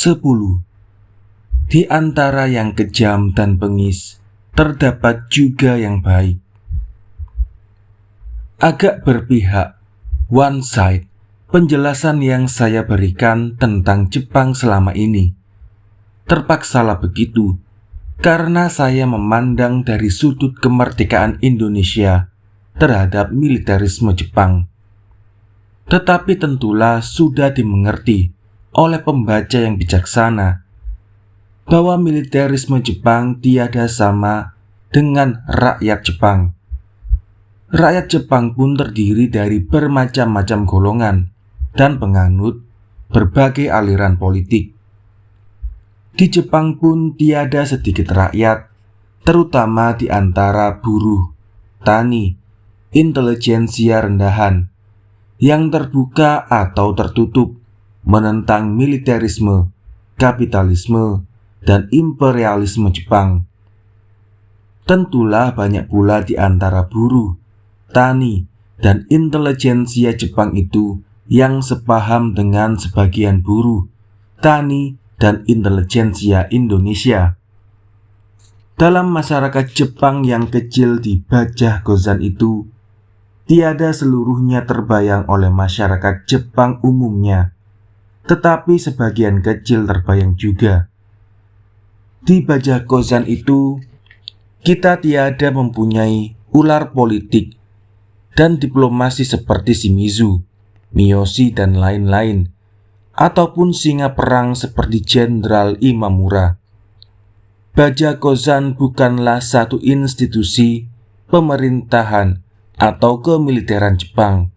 10. Di antara yang kejam dan bengis, terdapat juga yang baik. Agak berpihak, one side, penjelasan yang saya berikan tentang Jepang selama ini. Terpaksalah begitu, karena saya memandang dari sudut kemerdekaan Indonesia terhadap militerisme Jepang. Tetapi tentulah sudah dimengerti oleh pembaca yang bijaksana bahwa militerisme Jepang tiada sama dengan rakyat Jepang. Rakyat Jepang pun terdiri dari bermacam-macam golongan dan penganut berbagai aliran politik. Di Jepang pun tiada sedikit rakyat, terutama di antara buruh, tani, intelijensia rendahan, yang terbuka atau tertutup menentang militerisme, kapitalisme, dan imperialisme Jepang. Tentulah banyak pula di antara buruh, tani, dan intelijensia Jepang itu yang sepaham dengan sebagian buruh, tani, dan intelijensia Indonesia. Dalam masyarakat Jepang yang kecil di Bajah Gozan itu, tiada seluruhnya terbayang oleh masyarakat Jepang umumnya, tetapi sebagian kecil terbayang juga. Di Bajah Gozan itu, kita tiada mempunyai ular politik dan diplomasi seperti Shimizu, Miyoshi, dan lain-lain, ataupun singa perang seperti Jenderal Imamura. Bajah Gozan bukanlah satu institusi pemerintahan atau kemiliteran Jepang.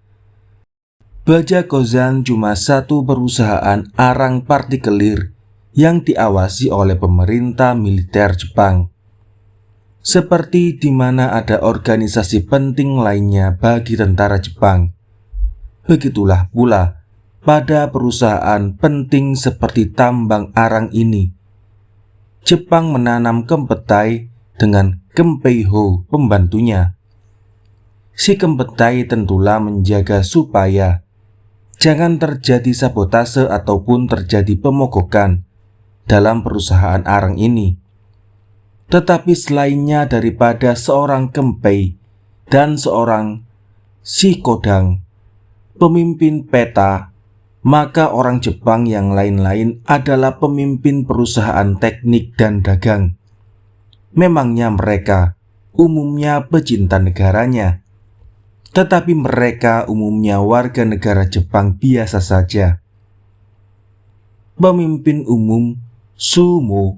Bajah Gozan cuma satu perusahaan arang partikelir yang diawasi oleh pemerintah militer Jepang. Seperti di mana ada organisasi penting lainnya bagi tentara Jepang. Begitulah pula pada perusahaan penting seperti tambang arang ini. Jepang menanam Kempetai dengan Kempeiho pembantunya. Si Kempetai tentulah menjaga supaya jangan terjadi sabotase ataupun terjadi pemogokan dalam perusahaan arang ini. Tetapi selainnya daripada seorang Kempei dan seorang Shikodang, pemimpin peta, maka orang Jepang yang lain-lain adalah pemimpin perusahaan teknik dan dagang. Memangnya mereka umumnya pecinta negaranya, tetapi mereka umumnya warga negara Jepang biasa saja. Pemimpin umum Sumo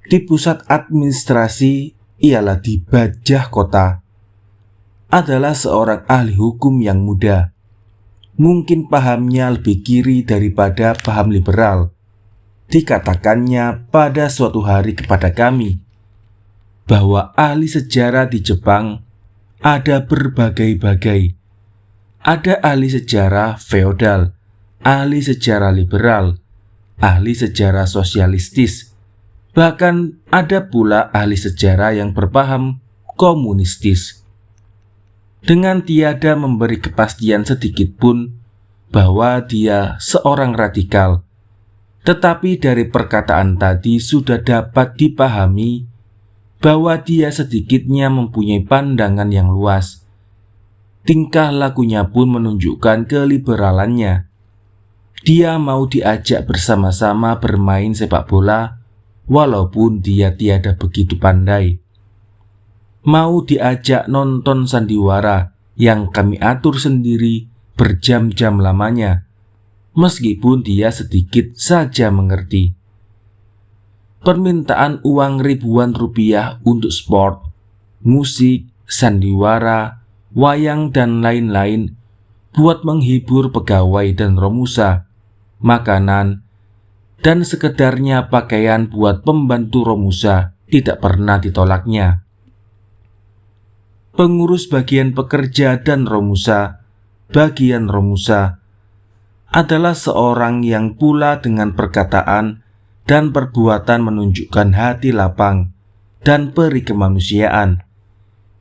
di pusat administrasi ialah di Bajah Kota adalah seorang ahli hukum yang muda. Mungkin pahamnya lebih kiri daripada paham liberal. Dikatakannya pada suatu hari kepada kami bahwa ahli sejarah di Jepang ada berbagai-bagai. Ada ahli sejarah feodal, ahli sejarah liberal, ahli sejarah sosialistis, bahkan ada pula ahli sejarah yang berpaham komunistis. Dengan tiada memberi kepastian sedikit pun bahwa dia seorang radikal, tetapi dari perkataan tadi sudah dapat dipahami bahwa dia sedikitnya mempunyai pandangan yang luas. Tingkah lakunya pun menunjukkan keliberalannya. Dia mau diajak bersama-sama bermain sepak bola, walaupun dia tiada begitu pandai. Mau diajak nonton sandiwara yang kami atur sendiri berjam-jam lamanya, meskipun dia sedikit saja mengerti. Permintaan uang ribuan rupiah untuk sport, musik, sandiwara, wayang, dan lain-lain buat menghibur pegawai dan romusa, makanan, dan sekedarnya pakaian buat pembantu romusa tidak pernah ditolaknya. Pengurus bagian pekerja dan romusa, bagian romusa, adalah seorang yang pula dengan perkataan dan perbuatan menunjukkan hati lapang dan peri kemanusiaan.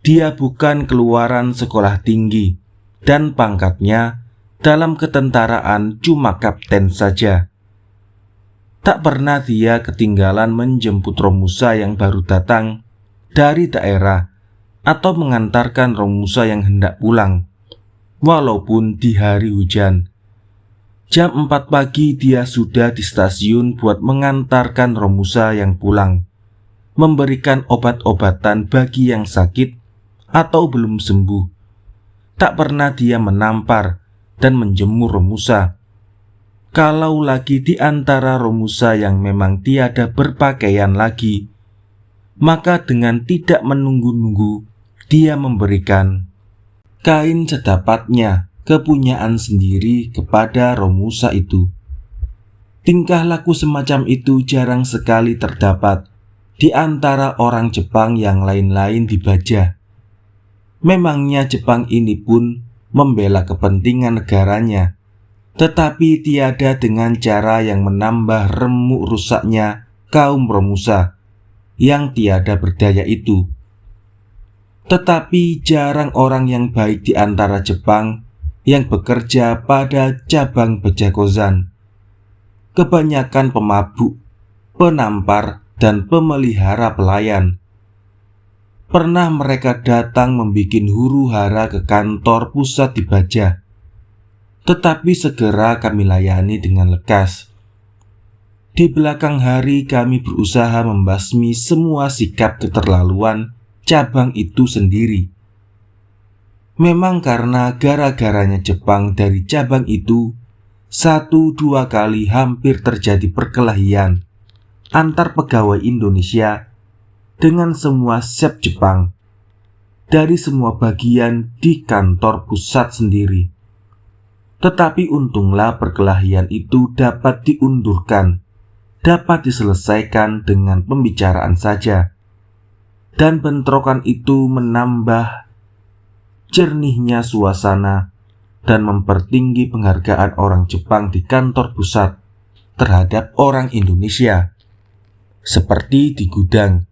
Dia bukan keluaran sekolah tinggi dan pangkatnya dalam ketentaraan cuma kapten saja. Tak pernah dia ketinggalan menjemput Romusa yang baru datang dari daerah atau mengantarkan Romusa yang hendak pulang, walaupun di hari hujan. Jam 4 pagi dia sudah di stasiun buat mengantarkan Romusa yang pulang, memberikan obat-obatan bagi yang sakit atau belum sembuh. Tak pernah dia menampar dan menjemur Romusa. Kalau lagi di antara Romusa yang memang tiada berpakaian lagi, maka dengan tidak menunggu-nunggu, dia memberikan kain sedapatnya, kepunyaan sendiri kepada Romusa itu. Tingkah laku semacam itu jarang sekali terdapat di antara orang Jepang yang lain-lain di Baja. Memangnya Jepang ini pun membela kepentingan negaranya, tetapi tiada dengan cara yang menambah remuk rusaknya kaum Romusa yang tiada berdaya itu. Tetapi jarang orang yang baik di antara Jepang yang bekerja pada cabang Bejakozan. Kebanyakan pemabuk, penampar, dan pemelihara pelayan. Pernah mereka datang membuat huru-hara ke kantor pusat di Baja, tetapi segera kami layani dengan lekas. Di belakang hari kami berusaha membasmi semua sikap keterlaluan cabang itu sendiri. Memang karena gara-garanya Jepang dari cabang itu 1-2 kali hampir terjadi perkelahian antar pegawai Indonesia dengan semua chef Jepang dari semua bagian di kantor pusat sendiri. Tetapi untunglah perkelahian itu dapat diundurkan, dapat diselesaikan dengan pembicaraan saja. Dan bentrokan itu menambah jernihnya suasana dan mempertinggi penghargaan orang Jepang di kantor pusat terhadap orang Indonesia. Seperti di gudang,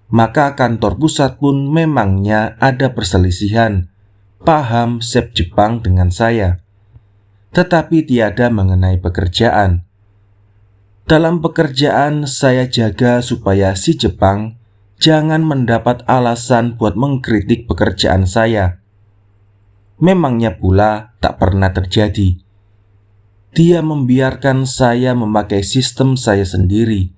maka kantor pusat pun memangnya ada perselisihan paham chef Jepang dengan saya, tetapi tiada mengenai pekerjaan. Dalam pekerjaan saya jaga supaya si Jepang jangan mendapat alasan buat mengkritik pekerjaan saya. Memangnya pula tak pernah terjadi. Dia membiarkan saya memakai sistem saya sendiri,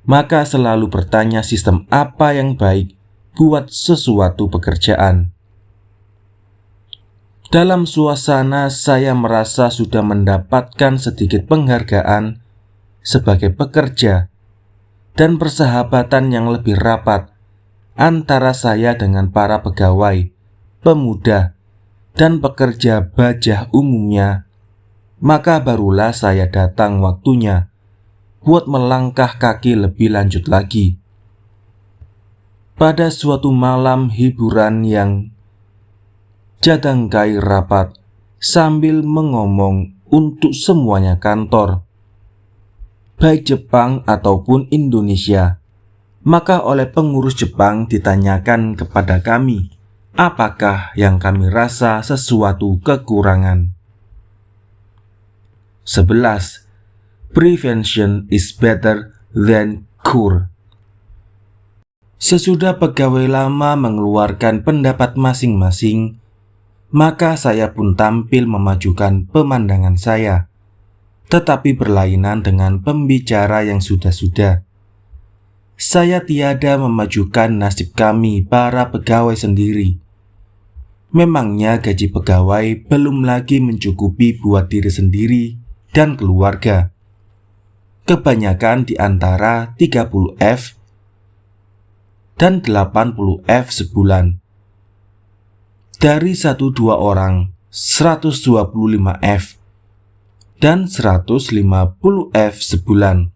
maka selalu bertanya sistem apa yang baik buat sesuatu pekerjaan. Dalam suasana saya merasa sudah mendapatkan sedikit penghargaan sebagai pekerja dan persahabatan yang lebih rapat antara saya dengan para pegawai, pemuda, dan pekerja Baja umumnya, maka barulah saya datang waktunya buat melangkah kaki lebih lanjut lagi. Pada suatu malam hiburan yang jadangkai rapat sambil mengomong untuk semuanya kantor, baik Jepang ataupun Indonesia, maka oleh pengurus Jepang ditanyakan kepada kami apakah yang kami rasa sesuatu kekurangan. 11. Prevention is better than cure. Sesudah pegawai lama mengeluarkan pendapat masing-masing, maka saya pun tampil memajukan pemandangan saya, tetapi berlainan dengan pembicara yang sudah-sudah. Saya tiada memajukan nasib kami para pegawai sendiri. Memangnya gaji pegawai belum lagi mencukupi buat diri sendiri dan keluarga. Kebanyakan di antara 30 F dan 80 F sebulan. Dari 1-2 orang 125 F dan 150 F sebulan.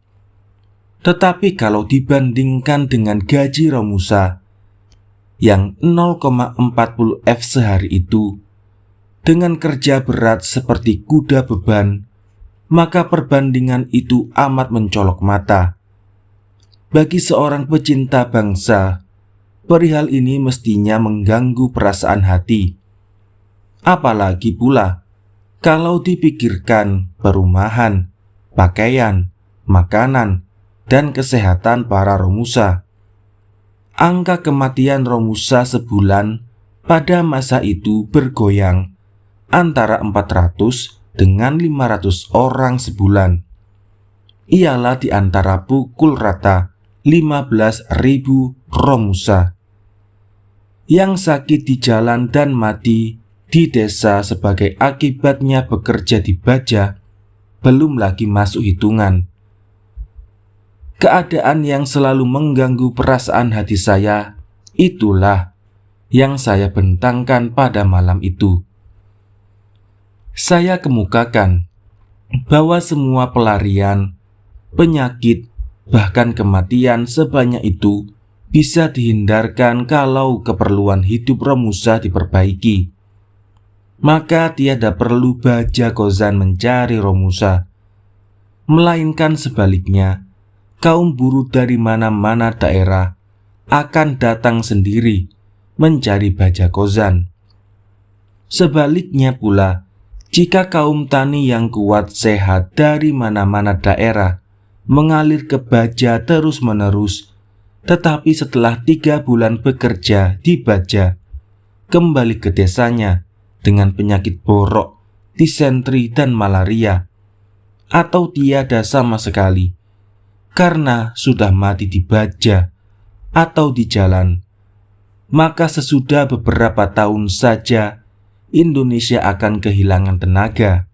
Tetapi kalau dibandingkan dengan gaji Romusa yang 0,40 F sehari itu, dengan kerja berat seperti kuda beban, maka perbandingan itu amat mencolok mata. Bagi seorang pecinta bangsa, perihal ini mestinya mengganggu perasaan hati. Apalagi pula kalau dipikirkan perumahan, pakaian, makanan, dan kesehatan para Romusa. Angka kematian Romusa sebulan pada masa itu bergoyang antara 400 dengan 500 orang sebulan. Ialah di antara pukul rata 15.000 Romusa yang sakit di jalan dan mati di desa sebagai akibatnya bekerja di baja, belum lagi masuk hitungan. Keadaan yang selalu mengganggu perasaan hati saya, itulah yang saya bentangkan pada malam itu. Saya kemukakan bahwa semua pelarian, penyakit, bahkan kematian sebanyak itu bisa dihindarkan kalau keperluan hidup Romusa diperbaiki. Maka tiada perlu Baja Kozan mencari Romusa, melainkan sebaliknya, kaum buruh dari mana-mana daerah akan datang sendiri mencari Baja Kozan. Sebaliknya pula, jika kaum tani yang kuat sehat dari mana-mana daerah mengalir ke Baja terus-menerus, tetapi setelah 3 bulan bekerja di Baja, kembali ke desanya dengan penyakit borok, disentri dan malaria, atau tiada sama sekali, karena sudah mati di Baja atau di jalan, maka sesudah beberapa tahun saja Indonesia akan kehilangan tenaga.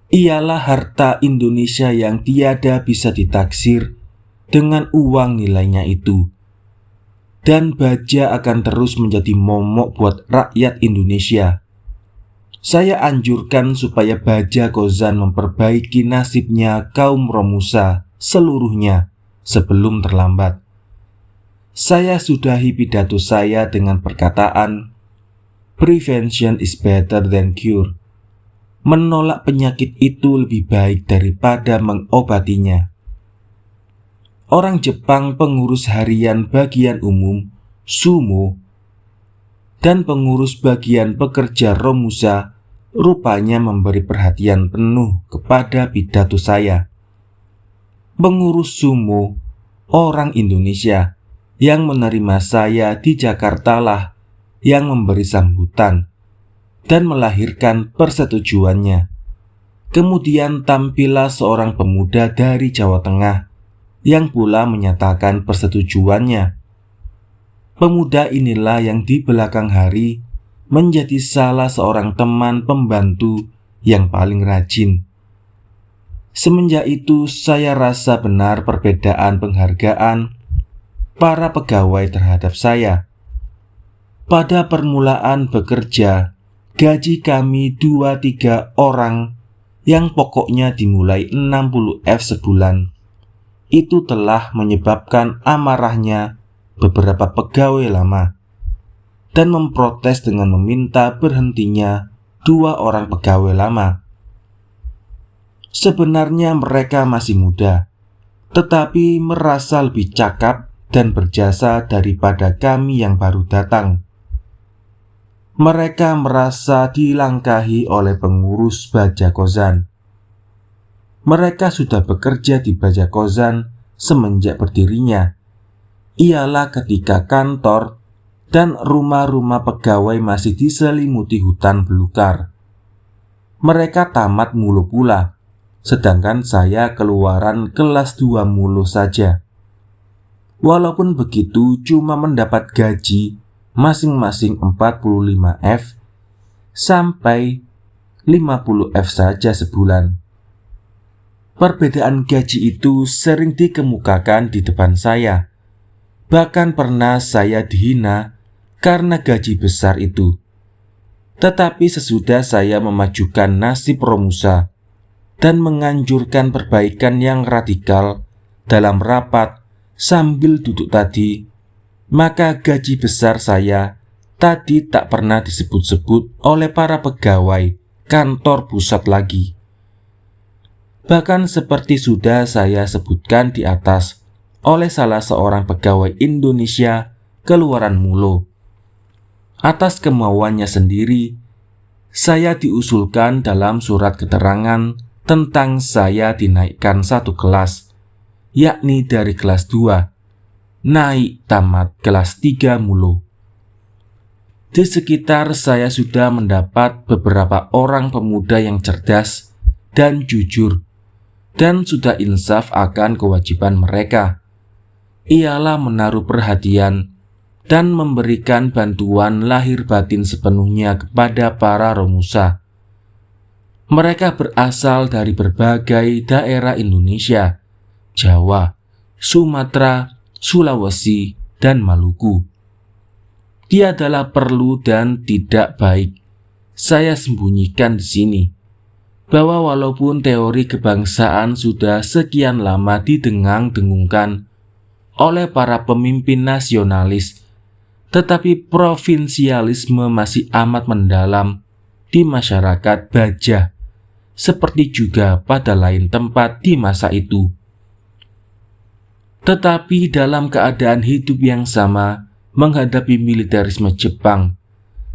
Ialah harta Indonesia yang tiada bisa ditaksir dengan uang nilainya itu. Dan baja akan terus menjadi momok buat rakyat Indonesia. Saya anjurkan supaya Baja Kozan memperbaiki nasibnya kaum Romusa seluruhnya sebelum terlambat. Saya sudahi pidato saya dengan perkataan, "Prevention is better than cure." Menolak penyakit itu lebih baik daripada mengobatinya. Orang Jepang pengurus harian bagian umum, Sumo, dan pengurus bagian pekerja Romusa rupanya memberi perhatian penuh kepada pidato saya. Pengurus Sumo, orang Indonesia yang menerima saya di Jakarta lah yang memberi sambutan dan melahirkan persetujuannya. Kemudian tampillah seorang pemuda dari Jawa Tengah yang pula menyatakan persetujuannya. Pemuda inilah yang di belakang hari menjadi salah seorang teman pembantu yang paling rajin. Semenjak itu saya rasa benar perbedaan penghargaan para pegawai terhadap saya. Pada permulaan bekerja, gaji kami 2-3 orang yang pokoknya dimulai 60 F sebulan. Itu telah menyebabkan amarahnya beberapa pegawai lama dan memprotes dengan meminta berhentinya 2 orang pegawai lama. Sebenarnya mereka masih muda, tetapi merasa lebih cakap dan berjasa daripada kami yang baru datang. Mereka merasa dilangkahi oleh pengurus Baja Kozan. Mereka sudah bekerja di Baja Kozan semenjak berdirinya. Ialah ketika kantor dan rumah-rumah pegawai masih diselimuti hutan belukar. Mereka tamat mulu pula, sedangkan saya keluaran kelas 2 mulu saja. Walaupun begitu, cuma mendapat gaji masing-masing 45 F sampai 50 F saja sebulan. Perbedaan gaji itu sering dikemukakan di depan saya. Bahkan pernah saya dihina karena gaji besar itu. Tetapi sesudah saya memajukan nasib Romusa dan menganjurkan perbaikan yang radikal dalam rapat sambil duduk tadi, maka gaji besar saya tadi tak pernah disebut-sebut oleh para pegawai kantor pusat lagi. Bahkan seperti sudah saya sebutkan di atas oleh salah seorang pegawai Indonesia keluaran Mulo. Atas kemauannya sendiri, saya diusulkan dalam surat keterangan tentang saya dinaikkan satu kelas, yakni dari kelas 2 naik tamat kelas 3 mulu. Di sekitar saya sudah mendapat beberapa orang pemuda yang cerdas dan jujur, dan sudah insaf akan kewajiban mereka, ialah menaruh perhatian dan memberikan bantuan lahir batin sepenuhnya kepada para romusa. Mereka berasal dari berbagai daerah Indonesia, Jawa, Sumatera, Sulawesi, dan Maluku. Tiadalah perlu dan tidak baik saya sembunyikan di sini bahwa walaupun teori kebangsaan sudah sekian lama didengang-dengungkan oleh para pemimpin nasionalis, tetapi provinsialisme masih amat mendalam di masyarakat Baja, seperti juga pada lain tempat di masa itu. Tetapi dalam keadaan hidup yang sama menghadapi militerisme Jepang,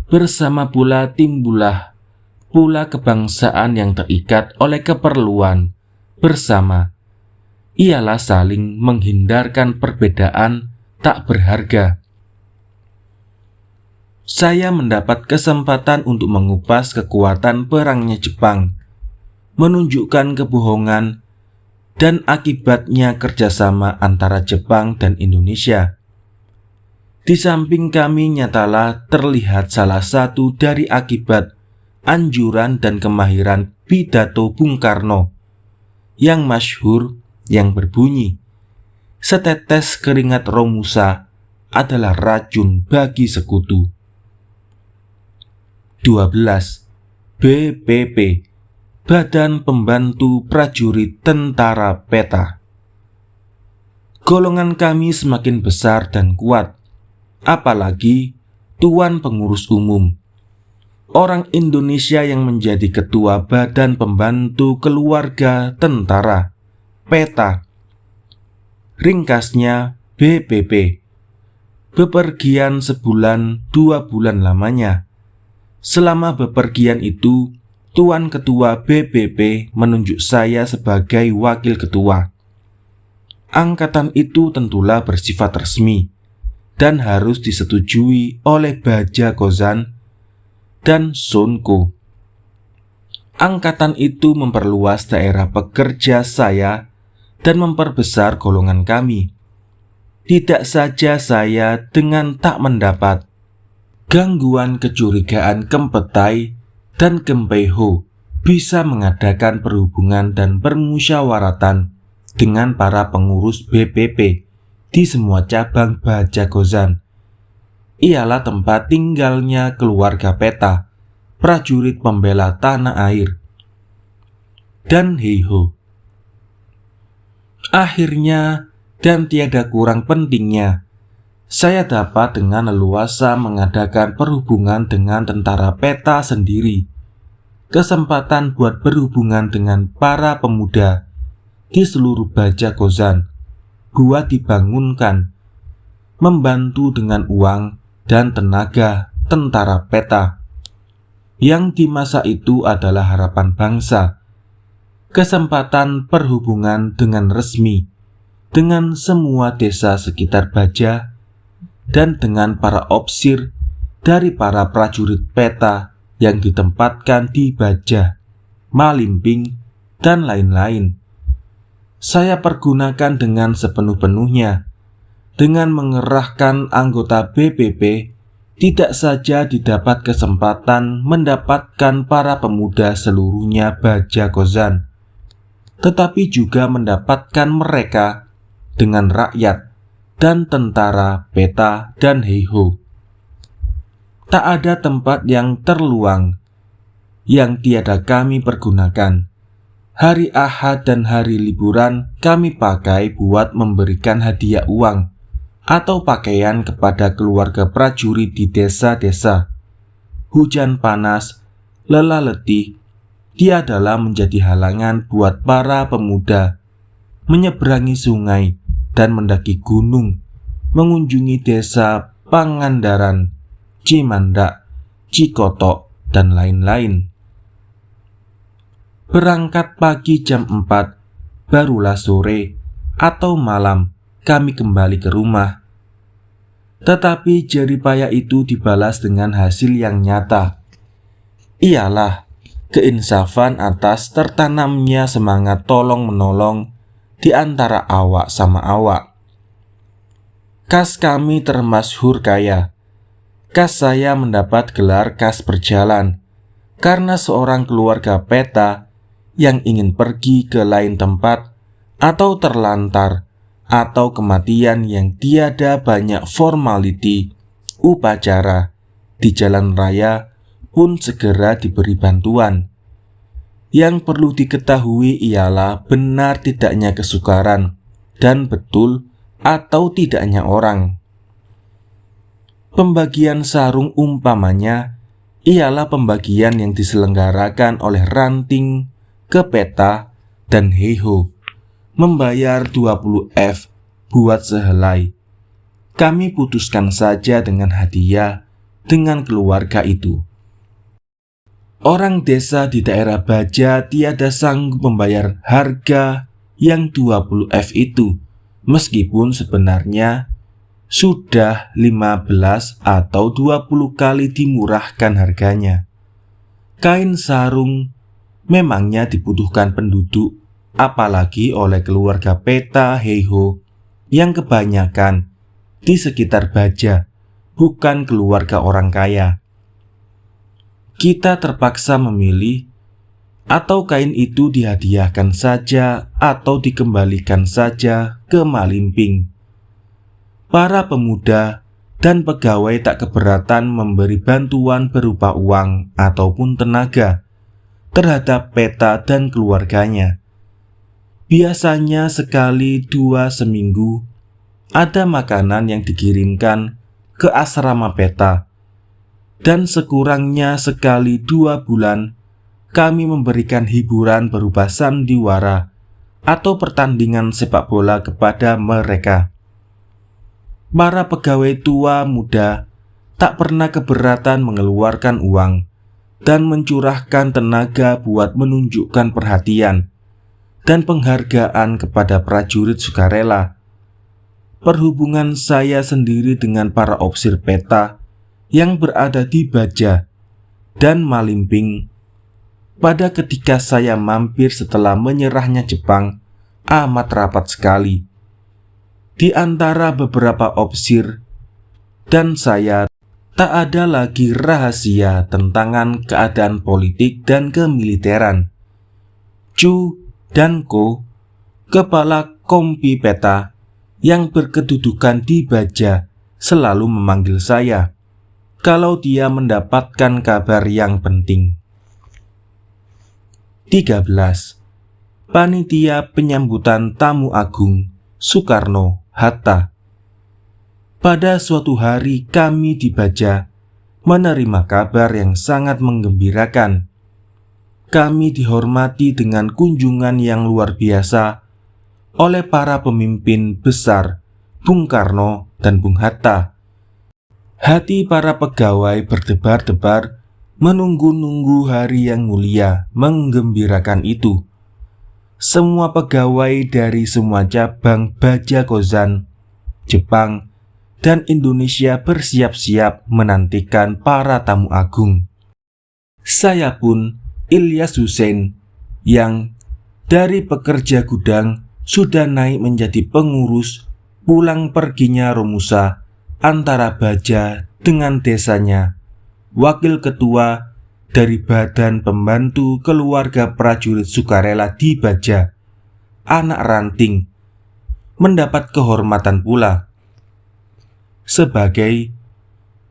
bersama pula timbullah pula kebangsaan yang terikat oleh keperluan bersama, ialah saling menghindarkan perbedaan tak berharga. Saya mendapat kesempatan untuk mengupas kekuatan perangnya Jepang, menunjukkan kebohongan dan akibatnya kerjasama antara Jepang dan Indonesia. Di samping kami nyatalah terlihat salah satu dari akibat anjuran dan kemahiran pidato Bung Karno yang masyhur yang berbunyi, "Setetes keringat Romusa adalah racun bagi sekutu." 12. BPP, Badan Pembantu Prajurit Tentara Peta. Golongan kami semakin besar dan kuat, apalagi Tuan Pengurus Umum, orang Indonesia yang menjadi Ketua Badan Pembantu Keluarga Tentara Peta, ringkasnya BPP, bepergian sebulan 2 bulan lamanya. Selama bepergian itu, Tuan Ketua BPP menunjuk saya sebagai wakil ketua. Angkatan itu tentulah bersifat resmi dan harus disetujui oleh Baja Kozan dan Sonko. Angkatan itu memperluas daerah pekerja saya dan memperbesar golongan kami. Tidak saja saya dengan tak mendapat gangguan kecurigaan Kempetai dan Kempeho bisa mengadakan perhubungan dan permusyawaratan dengan para pengurus BPP di semua cabang Baja Kozan. Ialah tempat tinggalnya keluarga Peta, prajurit pembela tanah air. Dan heiho, akhirnya dan tiada kurang pentingnya, saya dapat dengan leluasa mengadakan perhubungan dengan tentara Peta sendiri. Kesempatan buat berhubungan dengan para pemuda di seluruh Baja Kozan buat dibangunkan, membantu dengan uang dan tenaga tentara Peta, yang di masa itu adalah harapan bangsa. Kesempatan perhubungan dengan resmi dengan semua desa sekitar Baja dan dengan para opsir dari para prajurit Peta yang ditempatkan di Baja, Malimping, dan lain-lain. Saya pergunakan dengan sepenuh-penuhnya. Dengan mengerahkan anggota BPP, tidak saja didapat kesempatan mendapatkan para pemuda seluruhnya Baja Kozan, tetapi juga mendapatkan mereka dengan rakyat dan tentara Peta dan heiho. Tak ada tempat yang terluang yang tiada kami pergunakan. Hari Ahad dan hari liburan kami pakai buat memberikan hadiah uang atau pakaian kepada keluarga prajurit di desa-desa. Hujan panas, lelah letih, tiadalah menjadi halangan buat para pemuda menyeberangi sungai dan mendaki gunung, mengunjungi desa Pangandaran, Cimandak, Cikotok, dan lain-lain. Berangkat pagi jam 4, barulah sore atau malam kami kembali ke rumah. Tetapi jeripaya itu dibalas dengan hasil yang nyata. Ialah keinsafan atas tertanamnya semangat tolong-menolong di antara awak sama awak. Kas kami termasyhur kaya. Kas saya mendapat gelar kas berjalan karena seorang keluarga peta yang ingin pergi ke lain tempat atau terlantar atau kematian yang tiada banyak formaliti, upacara di jalan raya pun segera diberi bantuan. Yang perlu diketahui ialah benar tidaknya kesukaran dan betul atau tidaknya orang. Pembagian sarung umpamanya ialah pembagian yang diselenggarakan oleh ranting ke peta dan heiho, membayar 20 F buat sehelai. Kami putuskan saja dengan hadiah dengan keluarga itu. Orang desa di daerah Baja tiada sanggup membayar harga yang 20 F itu, meskipun sebenarnya sudah 15 atau 20 kali dimurahkan harganya. Kain sarung memangnya dibutuhkan penduduk, apalagi oleh keluarga peta heiho yang kebanyakan di sekitar Baja, bukan keluarga orang kaya. Kita terpaksa memilih, atau kain itu dihadiahkan saja atau dikembalikan saja ke Malimping. Para pemuda dan pegawai tak keberatan memberi bantuan berupa uang ataupun tenaga terhadap peta dan keluarganya. Biasanya sekali 2 seminggu ada makanan yang dikirimkan ke asrama peta, dan sekurangnya sekali 2 bulan kami memberikan hiburan berupa sandiwara atau pertandingan sepak bola kepada mereka. Para pegawai tua muda tak pernah keberatan mengeluarkan uang dan mencurahkan tenaga buat menunjukkan perhatian dan penghargaan kepada prajurit sukarela. Perhubungan saya sendiri dengan para opsir peta yang berada di Baja dan Malimping pada ketika saya mampir setelah menyerahnya Jepang amat rapat sekali. Di antara beberapa opsir dan saya tak ada lagi rahasia tentang keadaan politik dan kemiliteran. Chu dan Ko, kepala kompi peta yang berkedudukan di Baja, selalu memanggil saya kalau dia mendapatkan kabar yang penting. 13. Panitia penyambutan tamu agung Soekarno-Hatta. Pada suatu hari kami di Baja menerima kabar yang sangat menggembirakan. Kami dihormati dengan kunjungan yang luar biasa oleh para pemimpin besar Bung Karno dan Bung Hatta. Hati para pegawai berdebar-debar menunggu-nunggu hari yang mulia menggembirakan itu. Semua pegawai dari semua cabang Baja Kozan, Jepang, dan Indonesia bersiap-siap menantikan para tamu agung. Saya pun, Ilyas Hussein, yang dari pekerja gudang sudah naik menjadi pengurus pulang perginya Romusa antara Baja dengan desanya, wakil ketua dari Badan Pembantu Keluarga Prajurit Sukarela di Baja, anak ranting, mendapat kehormatan pula. Sebagai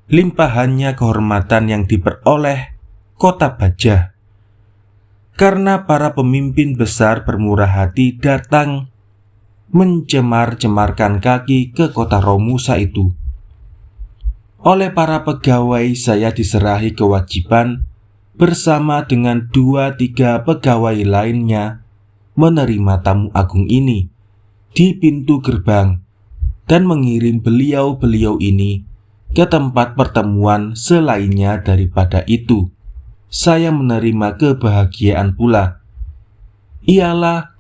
limpahannya kehormatan yang diperoleh kota Baja, karena para pemimpin besar bermurah hati datang mencemar-cemarkan kaki ke kota Romusa itu. Oleh para pegawai saya diserahi kewajiban bersama dengan 2-3 pegawai lainnya menerima tamu agung ini di pintu gerbang dan mengirim beliau-beliau ini ke tempat pertemuan selainnya. Daripada itu, saya menerima kebahagiaan pula ialah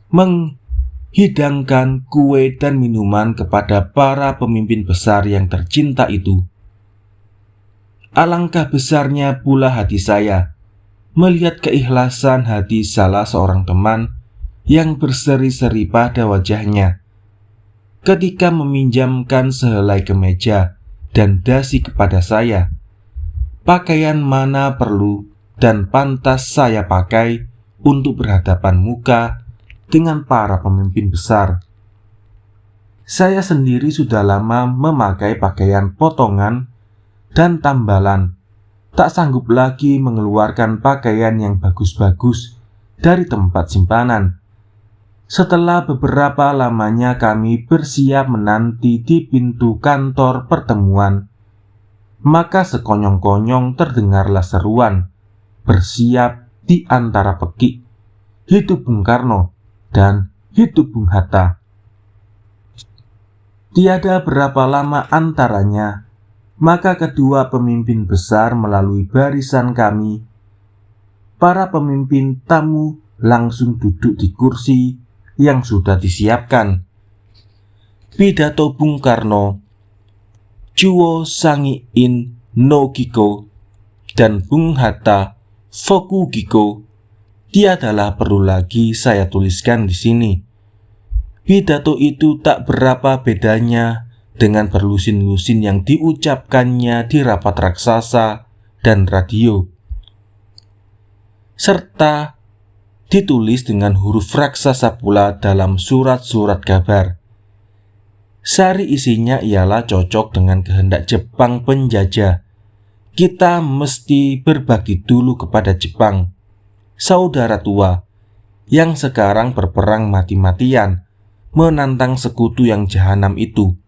menghidangkan kue dan minuman kepada para pemimpin besar yang tercinta itu. Alangkah besarnya pula hati saya melihat keikhlasan hati salah seorang teman yang berseri-seri pada wajahnya ketika meminjamkan sehelai kemeja dan dasi kepada saya. Pakaian mana perlu dan pantas saya pakai untuk berhadapan muka dengan para pemimpin besar. Saya sendiri sudah lama memakai pakaian potongan dan tambalan, tak sanggup lagi mengeluarkan pakaian yang bagus-bagus dari tempat simpanan. Setelah beberapa lamanya kami bersiap menanti di pintu kantor pertemuan, maka sekonyong-konyong terdengarlah seruan, "Bersiap di antara pekik, hidup Bung Karno dan hidup Bung Hatta." Tiada berapa lama antaranya, maka kedua pemimpin besar melalui barisan kami. Para pemimpin tamu langsung duduk di kursi yang sudah disiapkan. Pidato Bung Karno, Chuo Sangi In no Kiko, dan Bung Hatta Foku Giko tiadalah perlu lagi saya tuliskan di sini. Pidato itu tak berapa bedanya dengan berlusin-lusin yang diucapkannya di rapat raksasa dan radio, serta ditulis dengan huruf raksasa pula dalam surat-surat kabar. Sari isinya ialah cocok dengan kehendak Jepang penjajah. Kita mesti berbakti dulu kepada Jepang, saudara tua, yang sekarang berperang mati-matian menantang sekutu yang jahanam itu.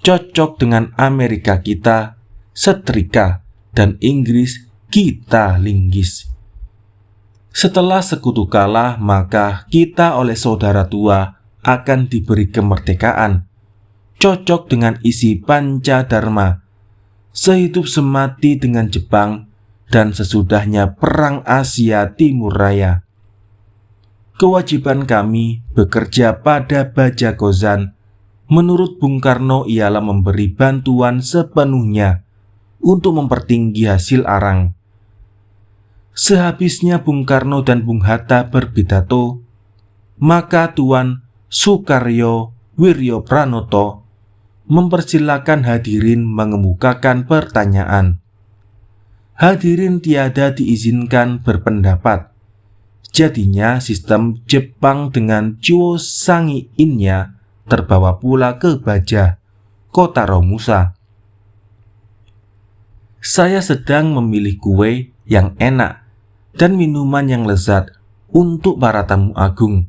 Cocok dengan Amerika kita setrika dan Inggris kita linggis. Setelah sekutu kalah, maka kita oleh saudara tua akan diberi kemerdekaan. Cocok dengan isi Pancadharma, sehidup semati dengan Jepang dan sesudahnya Perang Asia Timur Raya. Kewajiban kami bekerja pada Baja Kozan menurut Bung Karno ialah memberi bantuan sepenuhnya untuk mempertinggi hasil arang. Sehabisnya Bung Karno dan Bung Hatta berpidato, maka Tuan Sukaryo Wiryo Pranoto mempersilakan hadirin mengemukakan pertanyaan. Hadirin tiada diizinkan berpendapat. Jadinya sistem Jepang dengan Chuo Sangi In-nya terbawa pula ke Baja, kota Romusa. Saya sedang memilih kue yang enak dan minuman yang lezat untuk para tamu agung.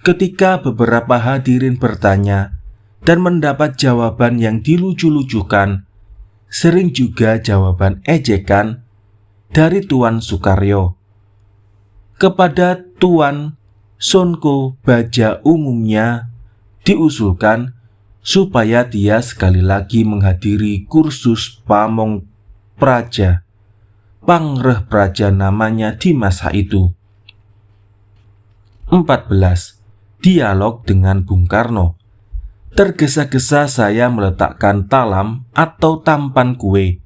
Ketika beberapa hadirin bertanya dan mendapat jawaban yang dilucu-lucukan, sering juga jawaban ejekan dari Tuan Sukaryo. Kepada Tuan Sonko Baja umumnya diusulkan supaya dia sekali lagi menghadiri kursus Pamong Praja, Pangreh Praja namanya di masa itu. 14. Dialog dengan Bung Karno. Tergesa-gesa saya meletakkan talam atau tampan kue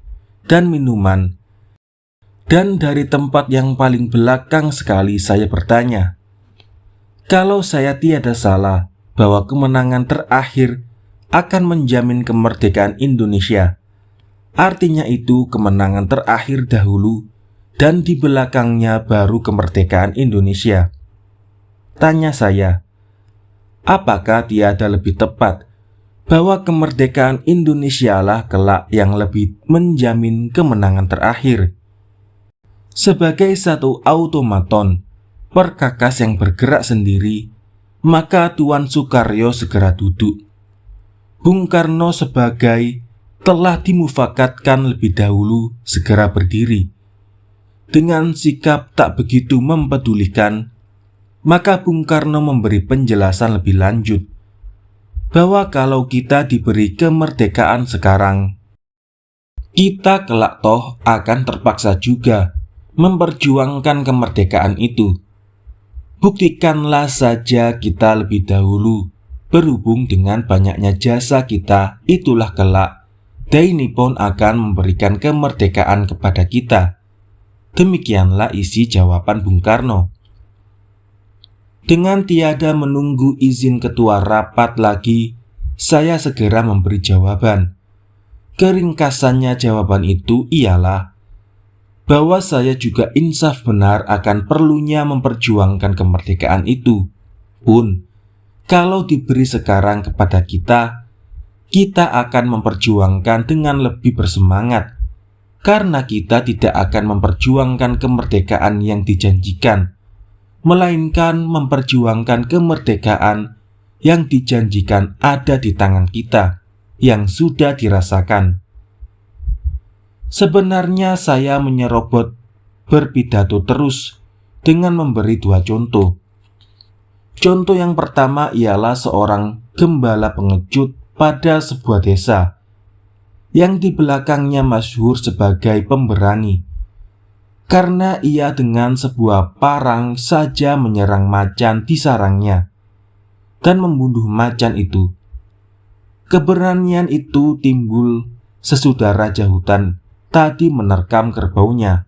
dan minuman, dan dari tempat yang paling belakang sekali saya bertanya, kalau saya tiada salah bahwa kemenangan terakhir akan menjamin kemerdekaan Indonesia. Artinya itu kemenangan terakhir dahulu dan di belakangnya baru kemerdekaan Indonesia. Tanya saya, apakah tiada lebih tepat bahwa kemerdekaan Indonesia lah kelak yang lebih menjamin kemenangan terakhir? Sebagai satu automaton, perkakas yang bergerak sendiri, maka Tuan Sukaryo segera duduk. Bung Karno sebagai telah dimufakatkan lebih dahulu segera berdiri. Dengan sikap tak begitu mempedulikan, maka Bung Karno memberi penjelasan lebih lanjut bahwa kalau kita diberi kemerdekaan sekarang, kita kelak toh akan terpaksa juga memperjuangkan kemerdekaan itu. Buktikanlah saja kita lebih dahulu. Berhubung dengan banyaknya jasa kita, itulah kelak Dai Nippon akan memberikan kemerdekaan kepada kita. Demikianlah isi jawaban Bung Karno. Dengan tiada menunggu izin ketua rapat lagi, saya segera memberi jawaban. Keringkasannya jawaban itu ialah bahwa saya juga insaf benar akan perlunya memperjuangkan kemerdekaan itu. Pun, kalau diberi sekarang kepada kita akan memperjuangkan dengan lebih bersemangat, karena kita tidak akan memperjuangkan kemerdekaan yang dijanjikan, melainkan memperjuangkan kemerdekaan yang dijanjikan ada di tangan kita, yang sudah dirasakan. Sebenarnya saya menyerobot berpidato terus dengan memberi dua contoh. Contoh yang pertama ialah seorang gembala pengejut pada sebuah desa yang di belakangnya masyhur sebagai pemberani, karena ia dengan sebuah parang saja menyerang macan di sarangnya dan membunuh macan itu. Keberanian itu timbul sesudah raja hutan tadi menerkam kerbaunya.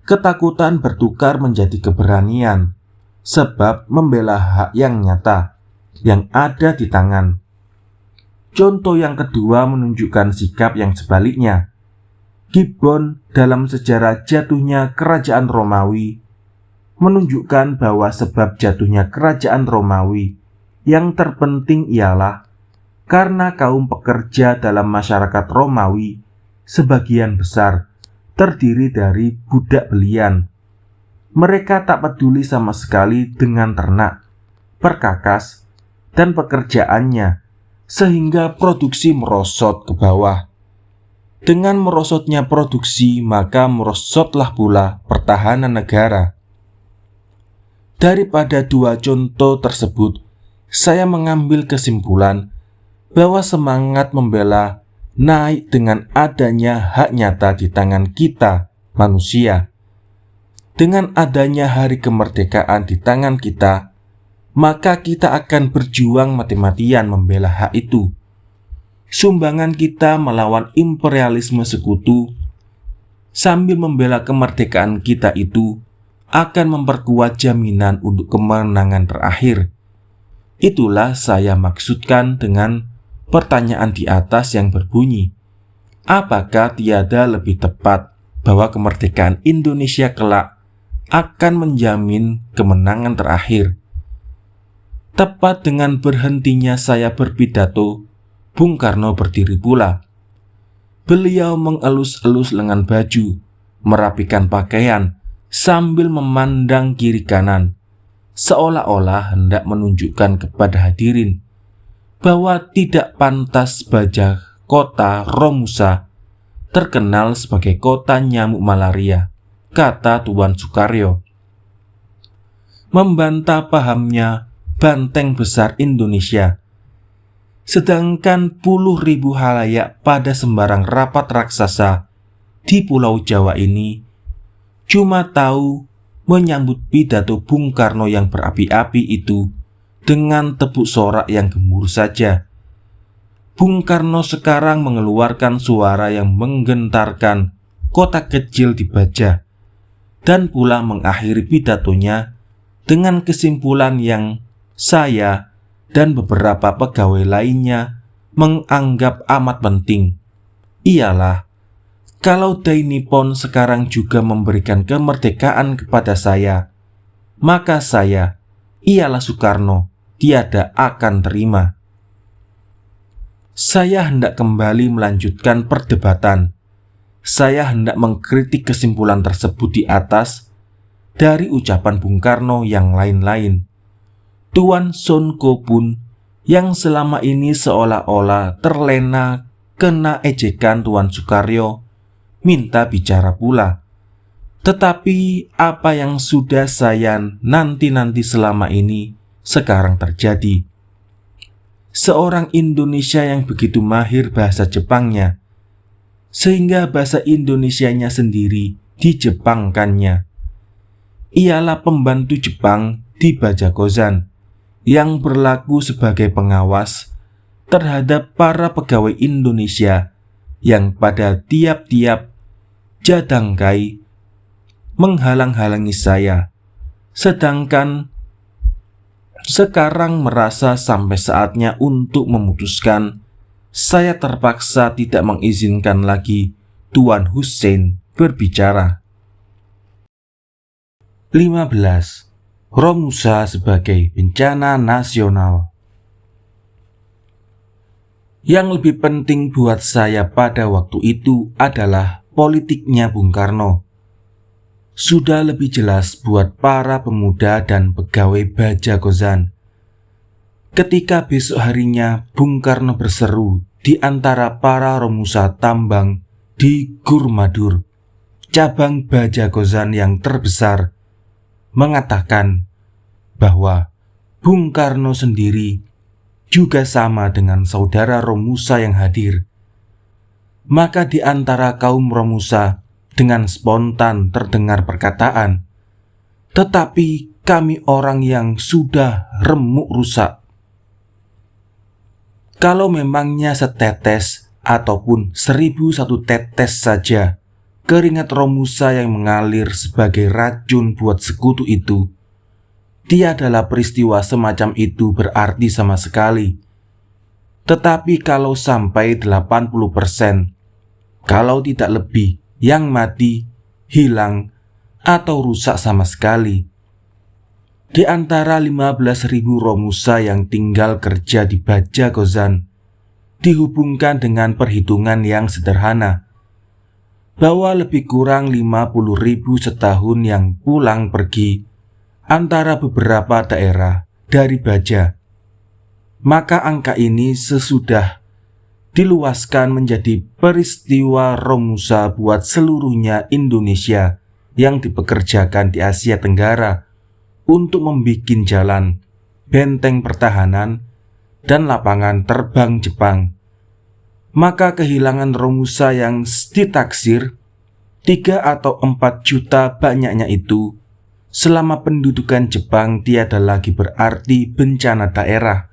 Ketakutan bertukar menjadi keberanian, sebab membela hak yang nyata, yang ada di tangan. Contoh yang kedua menunjukkan sikap yang sebaliknya. Gibbon dalam sejarah jatuhnya kerajaan Romawi menunjukkan bahwa sebab jatuhnya kerajaan Romawi yang terpenting ialah karena kaum pekerja dalam masyarakat Romawi sebagian besar terdiri dari budak belian. Mereka tak peduli sama sekali dengan ternak, perkakas, dan pekerjaannya, sehingga produksi merosot ke bawah. Dengan merosotnya produksi, maka merosotlah pula pertahanan negara. Daripada dua contoh tersebut, saya mengambil kesimpulan bahwa semangat membela naik dengan adanya hak nyata di tangan kita, manusia. Dengan adanya hari kemerdekaan di tangan kita, maka kita akan berjuang mati-matian membela hak itu. Sumbangan kita melawan imperialisme sekutu sambil membela kemerdekaan kita itu akan memperkuat jaminan untuk kemenangan terakhir. Itulah saya maksudkan dengan pertanyaan di atas yang berbunyi, apakah tiada lebih tepat bahwa kemerdekaan Indonesia kelak akan menjamin kemenangan terakhir? Tepat dengan berhentinya saya berpidato, Bung Karno berdiri pula. Beliau mengelus-elus lengan baju, merapikan pakaian, sambil memandang kiri kanan, seolah-olah hendak menunjukkan kepada hadirin bahwa tidak pantas Baja Kota Romusa terkenal sebagai kota nyamuk malaria, kata Tuan Sukaryo. Membantah pahamnya banteng besar Indonesia. Sedangkan puluh ribu halayak pada sembarang rapat raksasa di Pulau Jawa ini cuma tahu menyambut pidato Bung Karno yang berapi-api itu dengan tepuk sorak yang gemuruh saja. Bung Karno sekarang mengeluarkan suara yang menggentarkan kota kecil di Baja, dan pula mengakhiri pidatonya dengan kesimpulan yang saya dan beberapa pegawai lainnya menganggap amat penting, ialah kalau Dai Nippon sekarang juga memberikan kemerdekaan kepada saya, maka saya, ialah Soekarno, tiada akan terima. Saya hendak kembali melanjutkan perdebatan. Saya hendak mengkritik kesimpulan tersebut di atas dari ucapan Bung Karno yang lain-lain. Tuan Sonko pun yang selama ini seolah-olah terlena kena ejekan Tuan Sukaryo minta bicara pula. Tetapi apa yang sudah saya nanti-nanti selama ini sekarang terjadi. Seorang Indonesia yang begitu mahir bahasa Jepangnya, sehingga bahasa Indonesianya sendiri dijepangkannya. ialah pembantu Jepang di Bajagosan yang berlaku sebagai pengawas terhadap para pegawai Indonesia yang pada tiap-tiap jadangkai menghalang-halangi saya. Sedangkan sekarang merasa sampai saatnya untuk memutuskan, saya terpaksa tidak mengizinkan lagi Tuan Hussein berbicara. 15. Romusa sebagai bencana nasional. Yang lebih penting buat saya pada waktu itu adalah politiknya Bung Karno. Sudah lebih jelas buat para pemuda dan pegawai Bajagosan ketika besok harinya Bung Karno berseru di antara para romusa tambang di Gurmadur, cabang Bajagosan yang terbesar, mengatakan bahwa Bung Karno sendiri juga sama dengan saudara romusa yang hadir. Maka di antara kaum romusa dengan spontan terdengar perkataan, "Tetapi kami orang yang sudah remuk rusak." Kalau memangnya setetes ataupun 1001 tetes saja keringat romusa yang mengalir sebagai racun buat sekutu itu, tiadalah peristiwa semacam itu berarti sama sekali. Tetapi kalau sampai 80%, kalau tidak lebih, yang mati, hilang, atau rusak sama sekali. Di antara 15.000 romusa yang tinggal kerja di Bajagosan, dihubungkan dengan perhitungan yang sederhana, bahwa lebih kurang 50.000 setahun yang pulang pergi antara beberapa daerah dari Baja. Maka angka ini sesudah diluaskan menjadi peristiwa romusa buat seluruhnya Indonesia yang dipekerjakan di Asia Tenggara untuk membuat jalan, benteng pertahanan, dan lapangan terbang Jepang. Maka kehilangan romusa yang ditaksir 3 atau 4 juta banyaknya itu selama pendudukan Jepang tiada lagi berarti bencana daerah,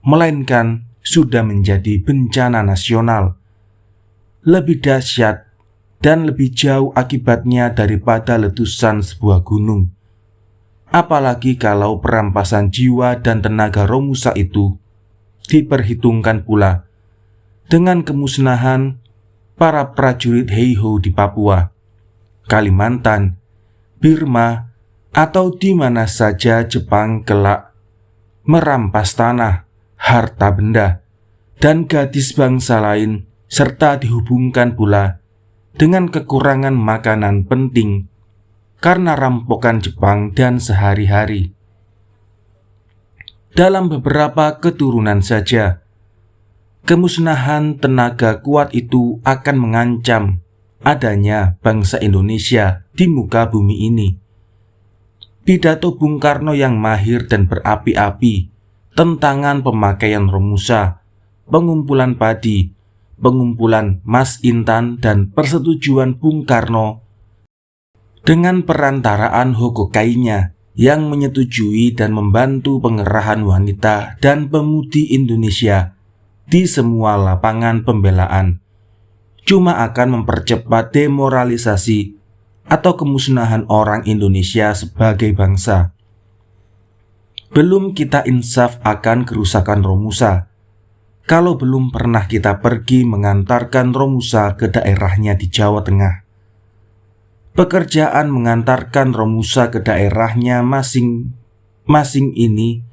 melainkan sudah menjadi bencana nasional. Lebih dahsyat dan lebih jauh akibatnya daripada letusan sebuah gunung. Apalagi kalau perampasan jiwa dan tenaga romusa itu diperhitungkan pula dengan kemusnahan para prajurit Heiho di Papua, Kalimantan, Birma, atau di mana saja Jepang kelak merampas tanah, harta benda, dan gadis bangsa lain, serta dihubungkan pula dengan kekurangan makanan penting karena rampokan Jepang dan sehari-hari. Dalam beberapa keturunan saja, kemusnahan tenaga kuat itu akan mengancam adanya bangsa Indonesia di muka bumi ini. Pidato Bung Karno yang mahir dan berapi-api, tentangan pemakaian romusa, pengumpulan padi, pengumpulan Mas Intan, dan persetujuan Bung Karno dengan perantaraan Hokokainya yang menyetujui dan membantu pengerahan wanita dan pemudi Indonesia di semua lapangan pembelaan, cuma akan mempercepat demoralisasi atau kemusnahan orang Indonesia sebagai bangsa. Belum kita insaf akan kerusakan romusa kalau belum pernah kita pergi mengantarkan romusa ke daerahnya di Jawa Tengah. Pekerjaan mengantarkan romusa ke daerahnya masing-masing ini